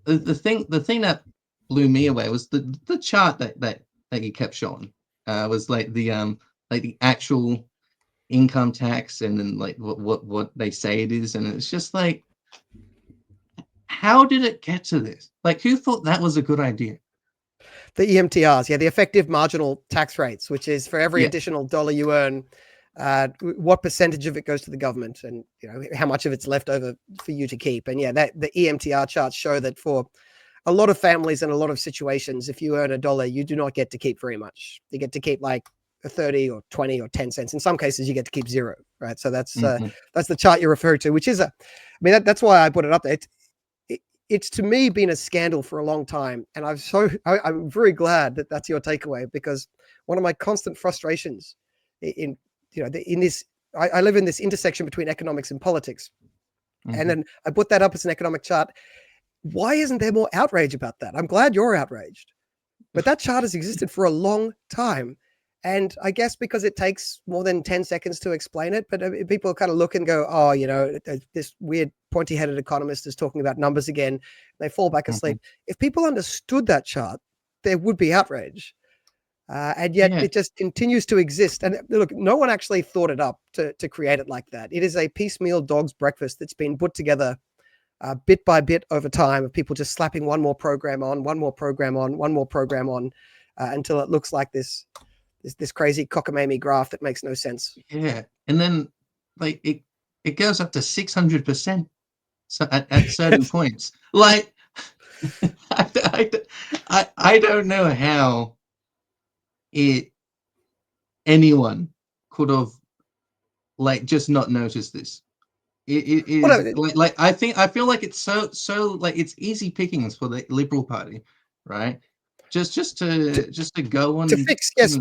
the thing that blew me away was the chart that you kept showing. Was like the actual income tax, and then like what they say it is, and it's just like, how did it get to this? Like, who thought that was a good idea? The EMTRs, the effective marginal tax rates, which is for every additional dollar you earn, what percentage of it goes to the government, and how much of it's left over for you to keep. And that the EMTR charts show that for a lot of families and a lot of situations, if you earn $1, you do not get to keep very much. You get to keep like 30 or 20 or 10 cents. In some cases, you get to keep zero, right? So that's the chart you're referring to, which is that's why I put it up there. it's to me been a scandal for a long time, and I'm very glad that that's your takeaway, because one of my constant frustrations in in this, I live in this intersection between economics and politics, and then I put that up as an economic chart. Why isn't there more outrage about that? I'm glad you're outraged, but that chart has existed for a long time. And I guess because it takes more than 10 seconds to explain it, but people kind of look and go, oh, this weird pointy-headed economist is talking about numbers again. They fall back asleep. If people understood that chart, there would be outrage. And yet it just continues to exist. And look, no one actually thought it up to create it like that. It is a piecemeal dog's breakfast that's been put together bit by bit over time, of people just slapping one more program on, one more program on, one more program on, until it looks like this crazy cockamamie graph that makes no sense. Yeah, and then like it goes up to 600%. So at certain points, like I don't know how anyone could have like just not noticed this. It is like I feel like it's so like it's easy pickings for the Liberal Party, right? Just to go on to fix, yes.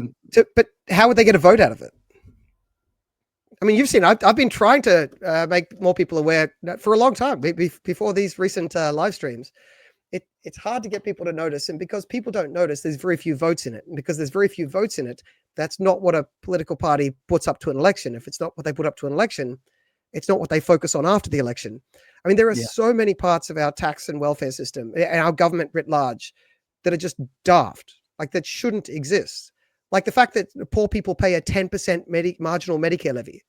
But how would they get a vote out of it? I mean, you've seen, I've been trying to make more people aware for a long time before these recent live streams. It's hard to get people to notice, and because people don't notice, there's very few votes in it. And because there's very few votes in it, that's not what a political party puts up to an election. If it's not what they put up to an election, it's not what they focus on after the election. I mean, there are so many parts of our tax and welfare system and our government writ large that are just daft, like that shouldn't exist. Like the fact that poor people pay a 10% marginal Medicare levy.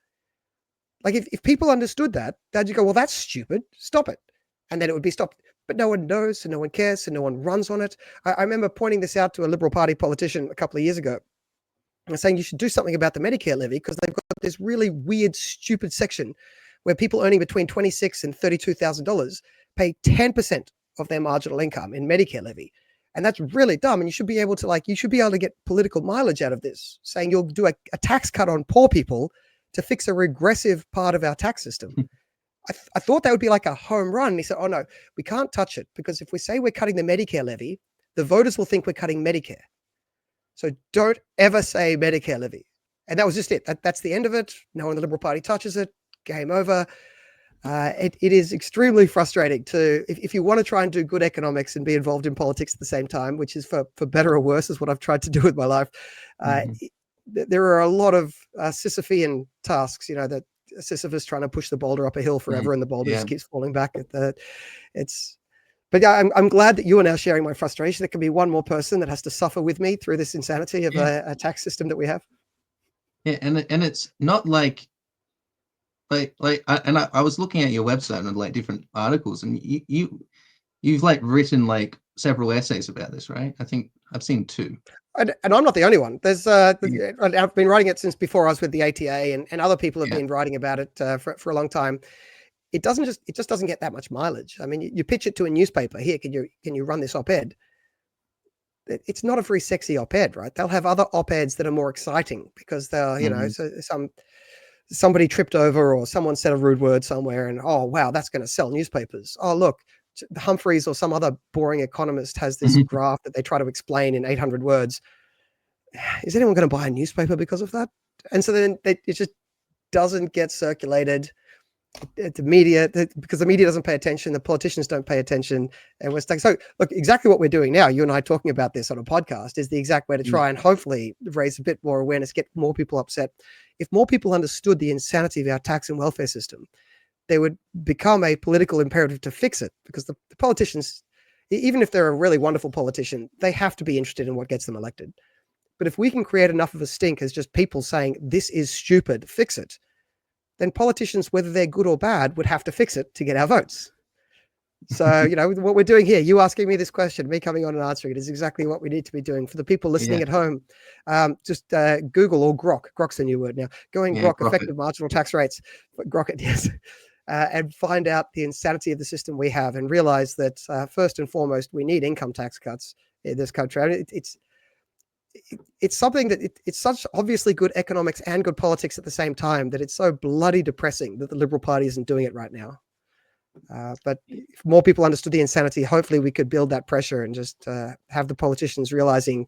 Like if people understood that, they'd go, well, that's stupid. Stop it. And then it would be stopped. But no one knows, and no one cares, and no one runs on it. I remember pointing this out to a Liberal Party politician a couple of years ago, and saying you should do something about the Medicare levy, because they've got this really weird, stupid section where people earning between $26,000 and $32,000 pay 10% of their marginal income in Medicare levy. And that's really dumb. And you should be able to get political mileage out of this, saying you'll do a tax cut on poor people to fix a regressive part of our tax system. I thought that would be like a home run. And he said, oh no, we can't touch it, because if we say we're cutting the Medicare levy, the voters will think we're cutting Medicare. So don't ever say Medicare levy. And that was just it. That's the end of it. No one in the Liberal Party touches it. Game over. It is extremely frustrating if you want to try and do good economics and be involved in politics at the same time, which is for better or worse, is what I've tried to do with my life. There are a lot of Sisyphean tasks, that Sisyphus trying to push the boulder up a hill forever, and the boulder just keeps falling back. But yeah, I'm glad that you are now sharing my frustration. There can be one more person that has to suffer with me through this insanity of a tax system that we have. Yeah, and it's not like I was looking at your website and like different articles, and you've like written like several essays about this, right? I think I've seen 2. And I'm not the only one. There's I've been writing it since before I was with the ATA, and other people have been writing about it for a long time. It just doesn't get that much mileage. I mean, you pitch it to a newspaper. Here, can you run this op-ed? It's not a very sexy op-ed, right? They'll have other op-eds that are more exciting, because they'll, somebody tripped over, or someone said a rude word somewhere, and oh wow, that's going to sell newspapers. Oh look, Humphreys or some other boring economist has this graph that they try to explain in 800 words. Is anyone going to buy a newspaper because of that? And so then it just doesn't get circulated. The media, because the media doesn't pay attention, the politicians don't pay attention, and we're stuck. So look, exactly what we're doing now, you and I talking about this on a podcast, is the exact way to try and hopefully raise a bit more awareness, get more people upset. If more people understood the insanity of our tax and welfare system, there would become a political imperative to fix it, because the politicians, even if they're a really wonderful politician, they have to be interested in what gets them elected. But if we can create enough of a stink as just people saying, this is stupid, fix it, then politicians, whether they're good or bad, would have to fix it to get our votes. So, what we're doing here, you asking me this question, me coming on and answering it, is exactly what we need to be doing. For the people listening at home, just Google or Grok. Grok's the new word now. Grok effective marginal tax rates. Grok it, yes. And find out the insanity of the system we have, and realize that first and foremost, we need income tax cuts in this country. I mean, it's something that it's such obviously good economics and good politics at the same time, that it's so bloody depressing that the Liberal Party isn't doing it right now. But if more people understood the insanity, hopefully we could build that pressure and just have the politicians realizing,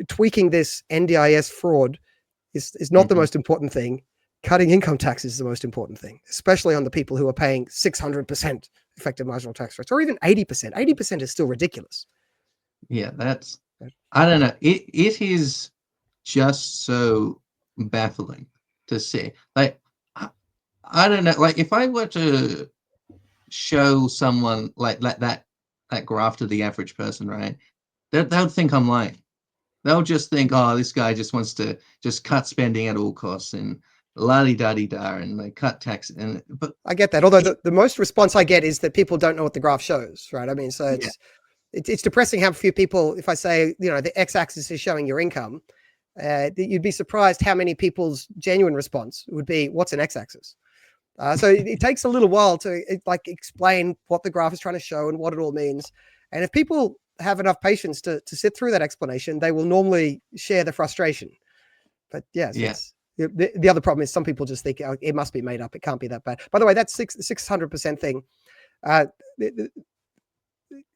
tweaking this NDIS fraud is not the most important thing. Cutting income tax is the most important thing, especially on the people who are paying 600% effective marginal tax rates, or even 80%. 80% is still ridiculous. Yeah, I don't know. It is just so baffling to see. Like, I don't know. Like, if I were to show someone like that graph to the average person, right? They'll think I'm lying. They'll just think, oh, this guy just wants to just cut spending at all costs and la-di-da-di-da, and they cut tax. But I get that. Although the most response I get is that people don't know what the graph shows, right? I mean, so it's depressing how few people, if I say, the x-axis is showing your income, you'd be surprised how many people's genuine response would be, what's an x-axis? So it takes a little while to explain what the graph is trying to show and what it all means. And if people have enough patience to sit through that explanation, they will normally share the frustration. But yes, the other problem is some people just think, oh, it must be made up. It can't be that bad. By the way, that 600% thing,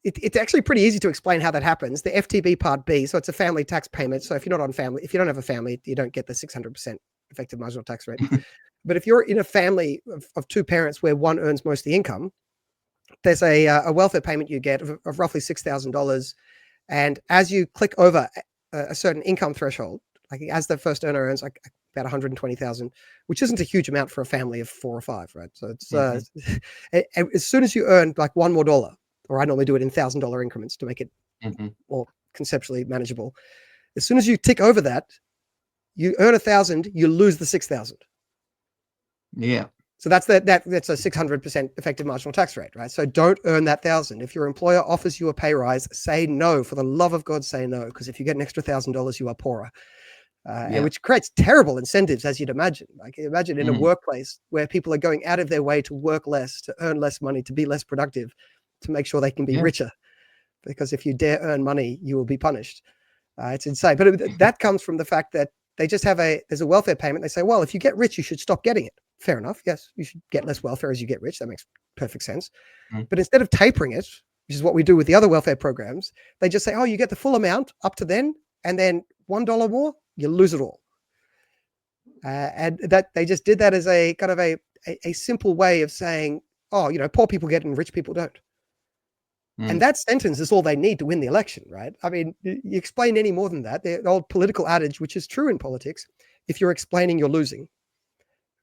it's actually pretty easy to explain how that happens. The FTB Part B, so it's a family tax payment. So if you don't have a family, you don't get the 600% effective marginal tax rate. But if you're in a family of two parents where one earns most of the income, there's a welfare payment you get of roughly $6,000. And as you click over a certain income threshold, like as the first earner earns like about 120,000, which isn't a huge amount for a family of 4 or 5, right? So it's as soon as you earn like $1 more, or I normally do it in $1,000 increments to make it more conceptually manageable. As soon as you tick over that, you earn 1,000, you lose the 6,000. Yeah. So that's a 600% effective marginal tax rate, right? So don't earn that 1,000. If your employer offers you a pay rise, say no. For the love of God, say no, because if you get an extra $1,000, you are poorer, and which creates terrible incentives, as you'd imagine. Like imagine in a workplace where people are going out of their way to work less, to earn less money, to be less productive, to make sure they can be richer. Because if you dare earn money, you will be punished. It's insane. But that comes from the fact that they just there's a welfare payment. They say, well, if you get rich, you should stop getting it. Fair enough. Yes, you should get less welfare as you get rich. That makes perfect sense. But instead of tapering it, which is what we do with the other welfare programs, they just say, oh, you get the full amount up to then, and then $1 more, you lose it all. And that they just did that as a kind of a simple way of saying, oh, poor people get it and rich people don't. And that sentence is all they need to win the election, right? I mean, you explain any more than that. The old political adage, which is true in politics, if you're explaining, you're losing,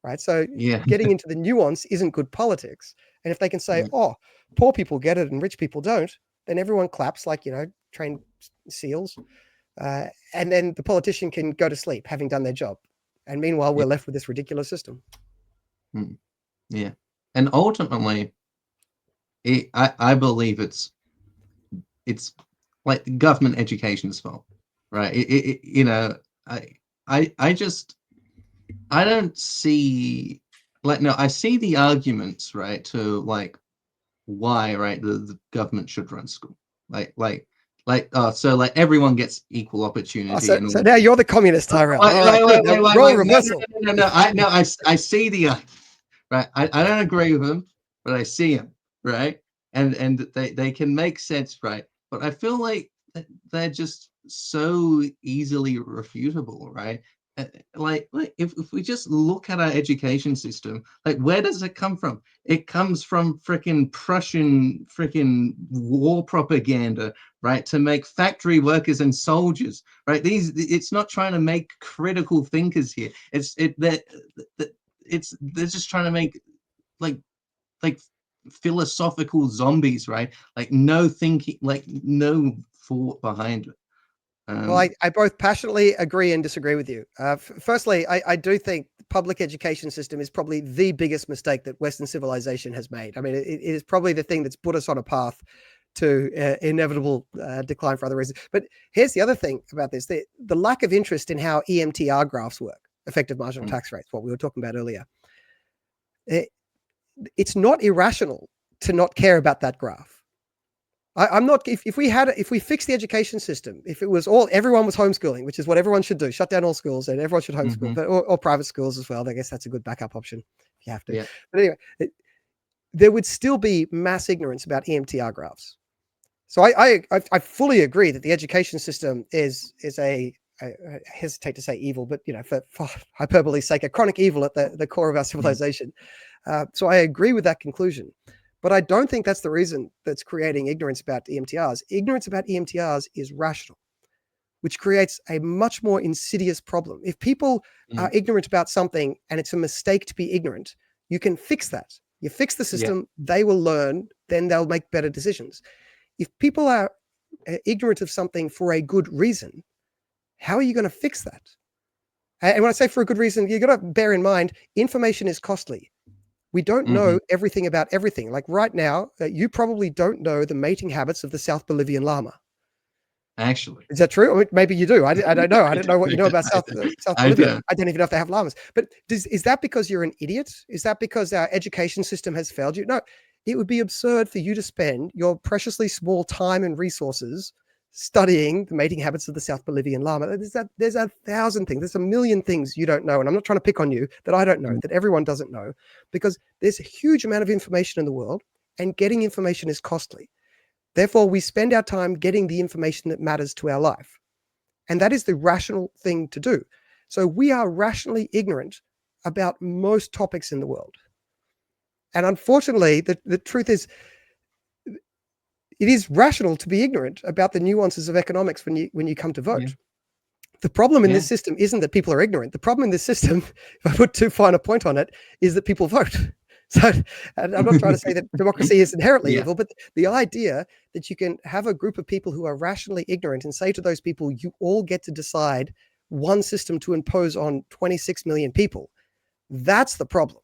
right? So getting into the nuance isn't good politics. And if they can say, oh, poor people get it and rich people don't, then everyone claps like, trained seals. And then the politician can go to sleep having done their job. And meanwhile, we're left with this ridiculous system. Yeah. And ultimately, I believe it's like government education's fault, right? I don't see, like, no, I see the arguments, right, to like why, right, the government should run school, so like everyone gets equal opportunity. So now you're the communist, Tyrell. Role reversal. No. I see the right. I don't agree with them, but I see them, right, and they can make sense, right. But I feel like they're just so easily refutable, right? Like if we just look at our education system, like where does it come from? It comes from freaking Prussian freaking war propaganda, right? To make factory workers and soldiers, right? It's not trying to make critical thinkers here. They're just trying to make like philosophical zombies, right? Like no thinking, like no thought behind it. Well, I both passionately agree and disagree with you. Firstly, I do think the public education system is probably the biggest mistake that Western civilization has made. I mean, it is probably the thing that's put us on a path to inevitable decline for other reasons. But here's the other thing about this. The lack of interest in how EMTR graphs work, effective marginal tax rates, what we were talking about earlier. It's not irrational to not care about that graph. I'm not. If we fix the education system, if it was everyone was homeschooling, which is what everyone should do, shut down all schools and everyone should homeschool, or private schools as well. I guess that's a good backup option if you have to. Yeah. But anyway, there would still be mass ignorance about EMTR graphs. So I fully agree that the education system is I hesitate to say evil, but for hyperbole's sake, a chronic evil at the core of our civilization. So I agree with that conclusion, but I don't think that's the reason that's creating ignorance about EMTRs. Ignorance about EMTRs is rational, which creates a much more insidious problem. If people are ignorant about something and it's a mistake to be ignorant, you can fix that. You fix the system, they will learn, then they'll make better decisions. If people are ignorant of something for a good reason, how are you going to fix that? And when I say for a good reason, you got to bear in mind, information is costly. We don't know everything about everything. Like right now, you probably don't know the mating habits of the South Bolivian llama. Actually, is that true? Or maybe you do. I don't know. I don't know what you know about South Bolivia. I don't even know if they have llamas. But is that because you're an idiot? Is that because our education system has failed you? No, it would be absurd for you to spend your preciously small time and resources studying the mating habits of the South Bolivian llama. There's 1,000 things. There's a million things you don't know. And I'm not trying to pick on you that I don't know, that everyone doesn't know, because there's a huge amount of information in the world and getting information is costly. Therefore, we spend our time getting the information that matters to our life. And that is the rational thing to do. So we are rationally ignorant about most topics in the world. And unfortunately, the truth is, it is rational to be ignorant about the nuances of economics when you come to vote. Yeah. The problem in this system isn't that people are ignorant. The problem in this system, if I put too fine a point on it, is that people vote. So and I'm not trying to say that democracy is inherently evil, but the idea that you can have a group of people who are rationally ignorant and say to those people, you all get to decide one system to impose on 26 million people, that's the problem.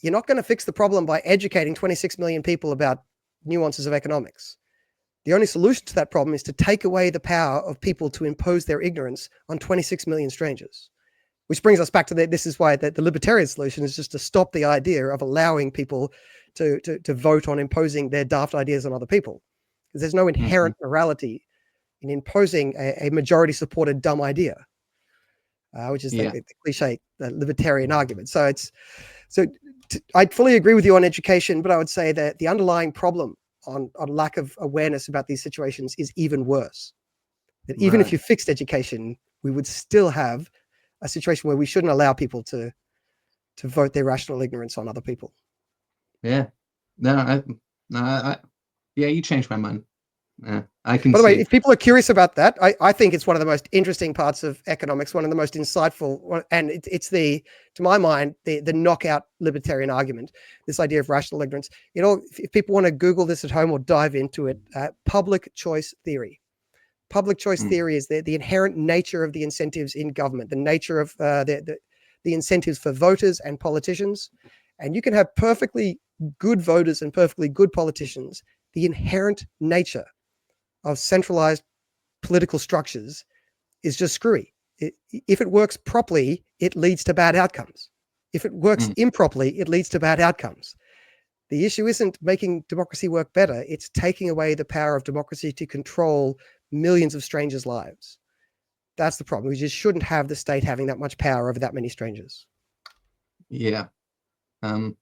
You're not going to fix the problem by educating 26 million people about nuances of economics. The only solution to that problem is to take away the power of people to impose their ignorance on 26 million strangers. Which brings us back to this is why the libertarian solution is just to stop the idea of allowing people to vote on imposing their daft ideas on other people. Because there's no inherent morality in imposing a majority-supported dumb idea, which is the cliche libertarian argument. So I fully agree with you on education, but I would say that the underlying problem on lack of awareness about these situations is even worse. That even if you fixed education, we would still have a situation where we shouldn't allow people to vote their rational ignorance on other people. Yeah. You changed my mind. I can. By the way, if people are curious about that, I think it's one of the most interesting parts of economics, one of the most insightful, and it's to my mind, the knockout libertarian argument, this idea of rational ignorance. If people want to Google this at home or dive into it, public choice theory. Public choice theory is the inherent nature of the incentives in government, the nature of the incentives for voters and politicians. And you can have perfectly good voters and perfectly good politicians. The inherent nature of centralized political structures is just screwy. If it works properly, it leads to bad outcomes. If it works improperly, it leads to bad outcomes. The issue isn't making democracy work better. It's taking away the power of democracy to control millions of strangers' lives. That's the problem. We just shouldn't have the state having that much power over that many strangers. Yeah. No,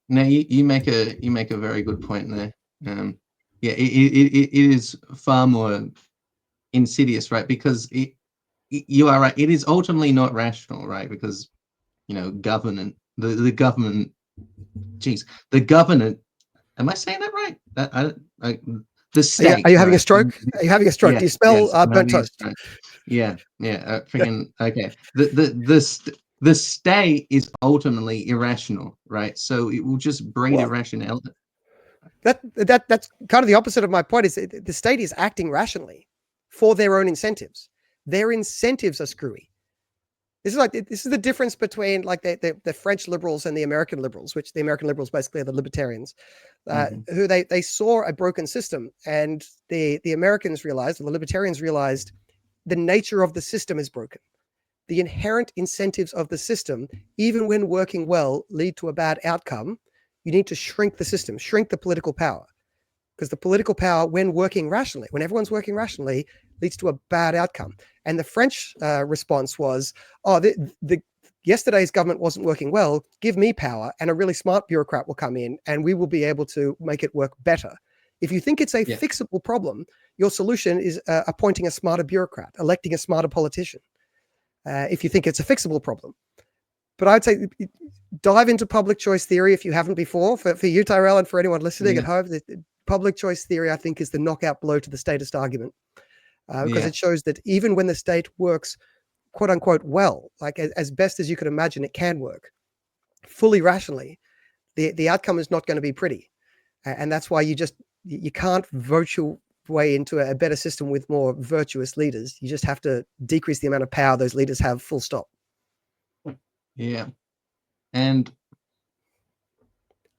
you make a very good point there. It is far more insidious, right? Because you are right. It is ultimately not rational, right? Because the government. The government. Am I saying that right? The state. Are you having a stroke? Are you having a stroke? Do you smell burnt toast? Freaking okay. The state is ultimately irrational, right? So it will just breed irrationality. That's kind of the opposite of my point. Is the state is acting rationally for their own incentives. Their incentives are screwy. This is the difference between like the French liberals and the American liberals, which the American liberals basically are the libertarians, who they saw a broken system, and the Americans realized, or the libertarians realized, the nature of the system is broken. The inherent incentives of the system, even when working well, lead to a bad outcome. You need to shrink the system, shrink the political power, because the political power, when working rationally, when everyone's working rationally, leads to a bad outcome. And the French response was, the yesterday's government wasn't working well, give me power and a really smart bureaucrat will come in and we will be able to make it work better. If you think it's a fixable problem, your solution is appointing a smarter bureaucrat, electing a smarter politician. If you think it's a fixable problem. But I'd say dive into public choice theory if you haven't before. For you, Tyrell, and for anyone listening at home, public choice theory, I think, is the knockout blow to the statist argument. Because it shows that even when the state works, quote unquote, well, like as best as you could imagine it can work, fully rationally, the outcome is not going to be pretty. And that's why you can't vote your way into a better system with more virtuous leaders. You just have to decrease the amount of power those leaders have, full stop. Yeah. And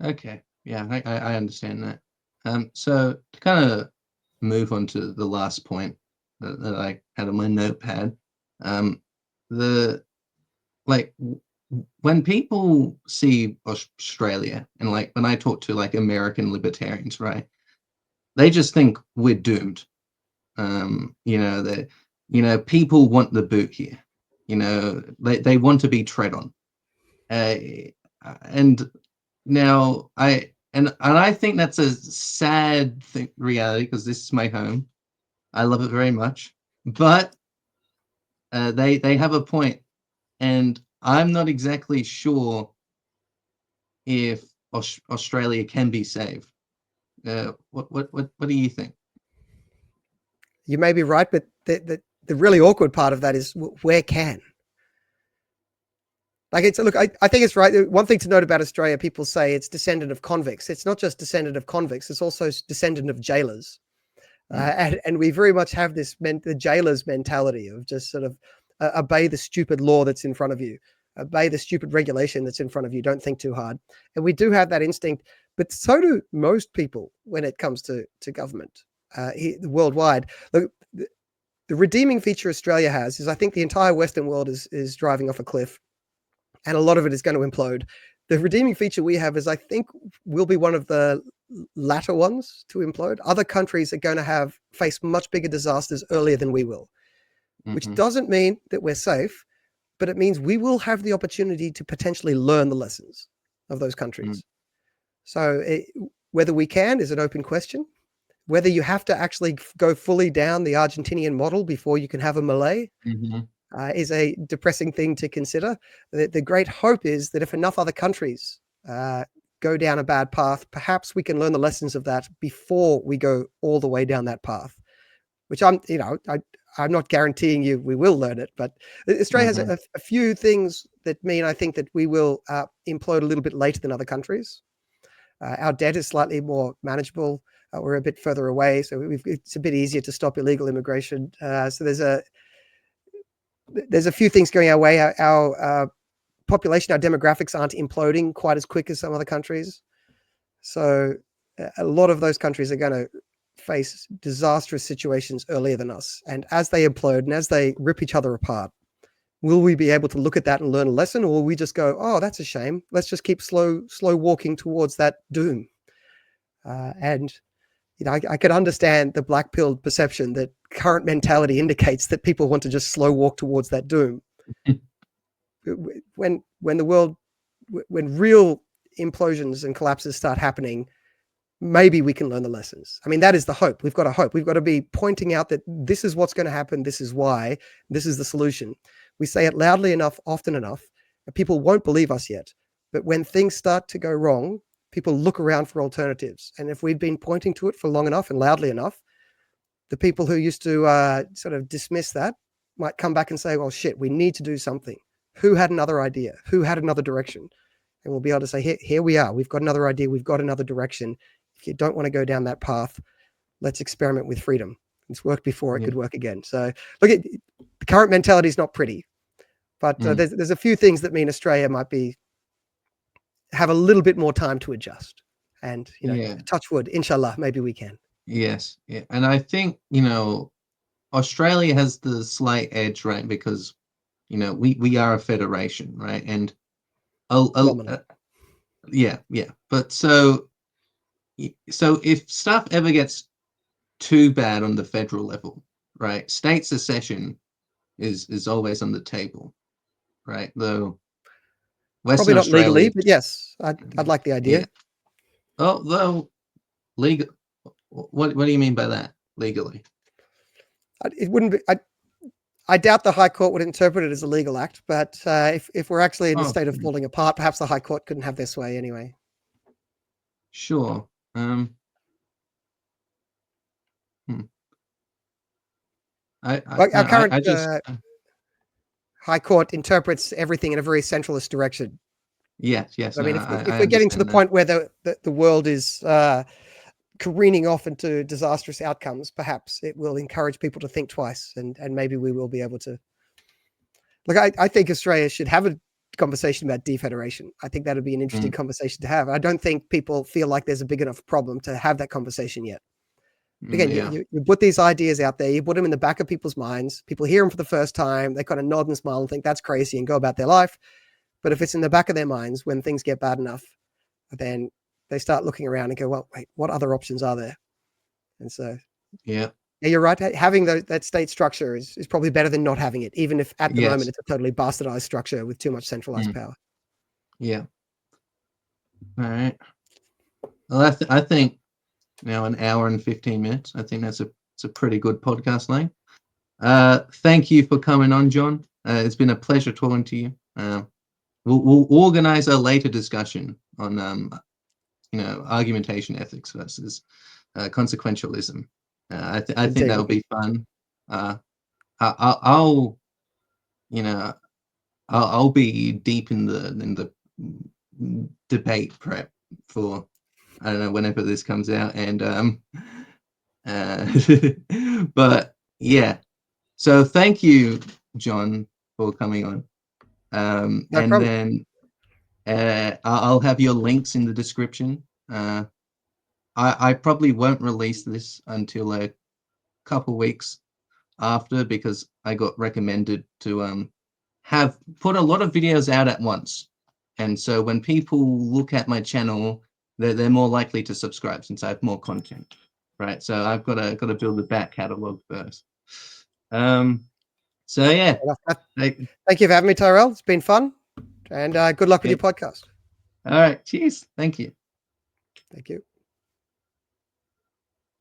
okay, yeah, I understand that. So to kind of move on to the last point that I had on my notepad, the like when people see Australia and like when I talk to like American libertarians, right, they just think we're doomed. That people want the boot here. They want to be tread on. And now I think that's a sad reality because this is my home. I love it very much, but they have a point, and I'm not exactly sure if Australia can be saved. What do you think? You may be right, but the really awkward part of that is where can. Like I think it's right. One thing to note about Australia, people say it's descendant of convicts. It's not just descendant of convicts; it's also descendant of jailers. And we very much have the jailer's mentality of just sort of obey the stupid law that's in front of you, obey the stupid regulation that's in front of you. Don't think too hard. And we do have that instinct, but so do most people when it comes to government worldwide. Look, the redeeming feature Australia has is I think the entire Western world is driving off a cliff, and a lot of it is going to implode. The redeeming feature we have is I think we'll be one of the latter ones to implode. Other countries are going to face much bigger disasters earlier than we will, which doesn't mean that we're safe, but it means we will have the opportunity to potentially learn the lessons of those countries. So whether we can is an open question. Whether you have to actually go fully down the Argentinian model before you can have a Malay is a depressing thing to consider. The great hope is that if enough other countries go down a bad path, perhaps we can learn the lessons of that before we go all the way down that path, which I'm not guaranteeing you we will learn it, but Australia has a few things that mean I think that we will implode a little bit later than other countries. Our debt is slightly more manageable. We're a bit further away, so it's a bit easier to stop illegal immigration. So there's a few things going our way. Our population, our demographics aren't imploding quite as quick as some other countries. So a lot of those countries are going to face disastrous situations earlier than us. And as they implode and as they rip each other apart, will we be able to look at that and learn a lesson, or will we just go, oh, that's a shame. Let's just keep slow walking towards that doom. And I could understand the black-pilled perception that current mentality indicates that people want to just slow walk towards that doom. When real implosions and collapses start happening, maybe we can learn the lessons. I mean, that is the hope. We've got a hope. We've got to be pointing out that this is what's going to happen. This is why. This is the solution. We say it loudly enough, often enough, and people won't believe us yet. But when things start to go wrong, people look around for alternatives. And if we'd been pointing to it for long enough and loudly enough, the people who used to sort of dismiss that might come back and say, well, shit, we need to do something. Who had another idea? Who had another direction? And we'll be able to say, here we are. We've got another idea. We've got another direction. If you don't want to go down that path, let's experiment with freedom. It's worked before. It could work again. So look, the current mentality is not pretty, but there's a few things that mean Australia might have a little bit more time to adjust. And, touch wood, inshallah, maybe we can. Yes. Yeah. And I think, Australia has the slight edge, right? Because, we are a federation, right? And, yeah. But so if stuff ever gets too bad on the federal level, right? State secession is always on the table, right? Though Western Probably not legally, Australia. but yes, I'd like the idea. Yeah. Oh, though legal. What do you mean by that? Legally? It wouldn't be. I doubt the High Court would interpret it as a legal act, but if we're actually in a state of falling apart, perhaps the High Court couldn't have their sway anyway. Sure. Our current I just High Court interprets everything in a very centralist direction. yes. I mean, I if we're getting to the understand that. point where the world is careening off into disastrous outcomes, perhaps it will encourage people to think twice, and maybe we will be able to. Look, I think Australia should have a conversation about defederation. I think that would be an interesting conversation to have. I don't think people feel like there's a big enough problem to have that conversation yet. Again, you put these ideas out there, you put them in the back of people's minds. People hear them for the first time. They kind of nod and smile and think that's crazy and go about their life. But if it's in the back of their minds, when things get bad enough, then they start looking around and go, well, wait, what other options are there? And so, yeah, you're right. Having that state structure is probably better than not having it, even if at the moment it's a totally bastardized structure with too much centralized power. Yeah. All right. Well, I think now an hour and 15 minutes. I think that's a pretty good podcast length. Thank you for coming on, John. It's been a pleasure talking to you. We'll organize a later discussion on argumentation ethics versus consequentialism. I think that'll be fun. I'll be deep in the debate prep for, I don't know, whenever this comes out, and but yeah. So thank you, John, for coming on. No and problem. then I'll have your links in the description. I probably won't release this until a couple weeks after, because I got recommended to have put a lot of videos out at once, and so when people look at my channel, they're more likely to subscribe since I have more content, right? So I've got to build the back catalog first. So yeah. Thank you for having me, Tyrell. It's been fun, and good luck with your podcast. All right. Cheers. Thank you. Thank you.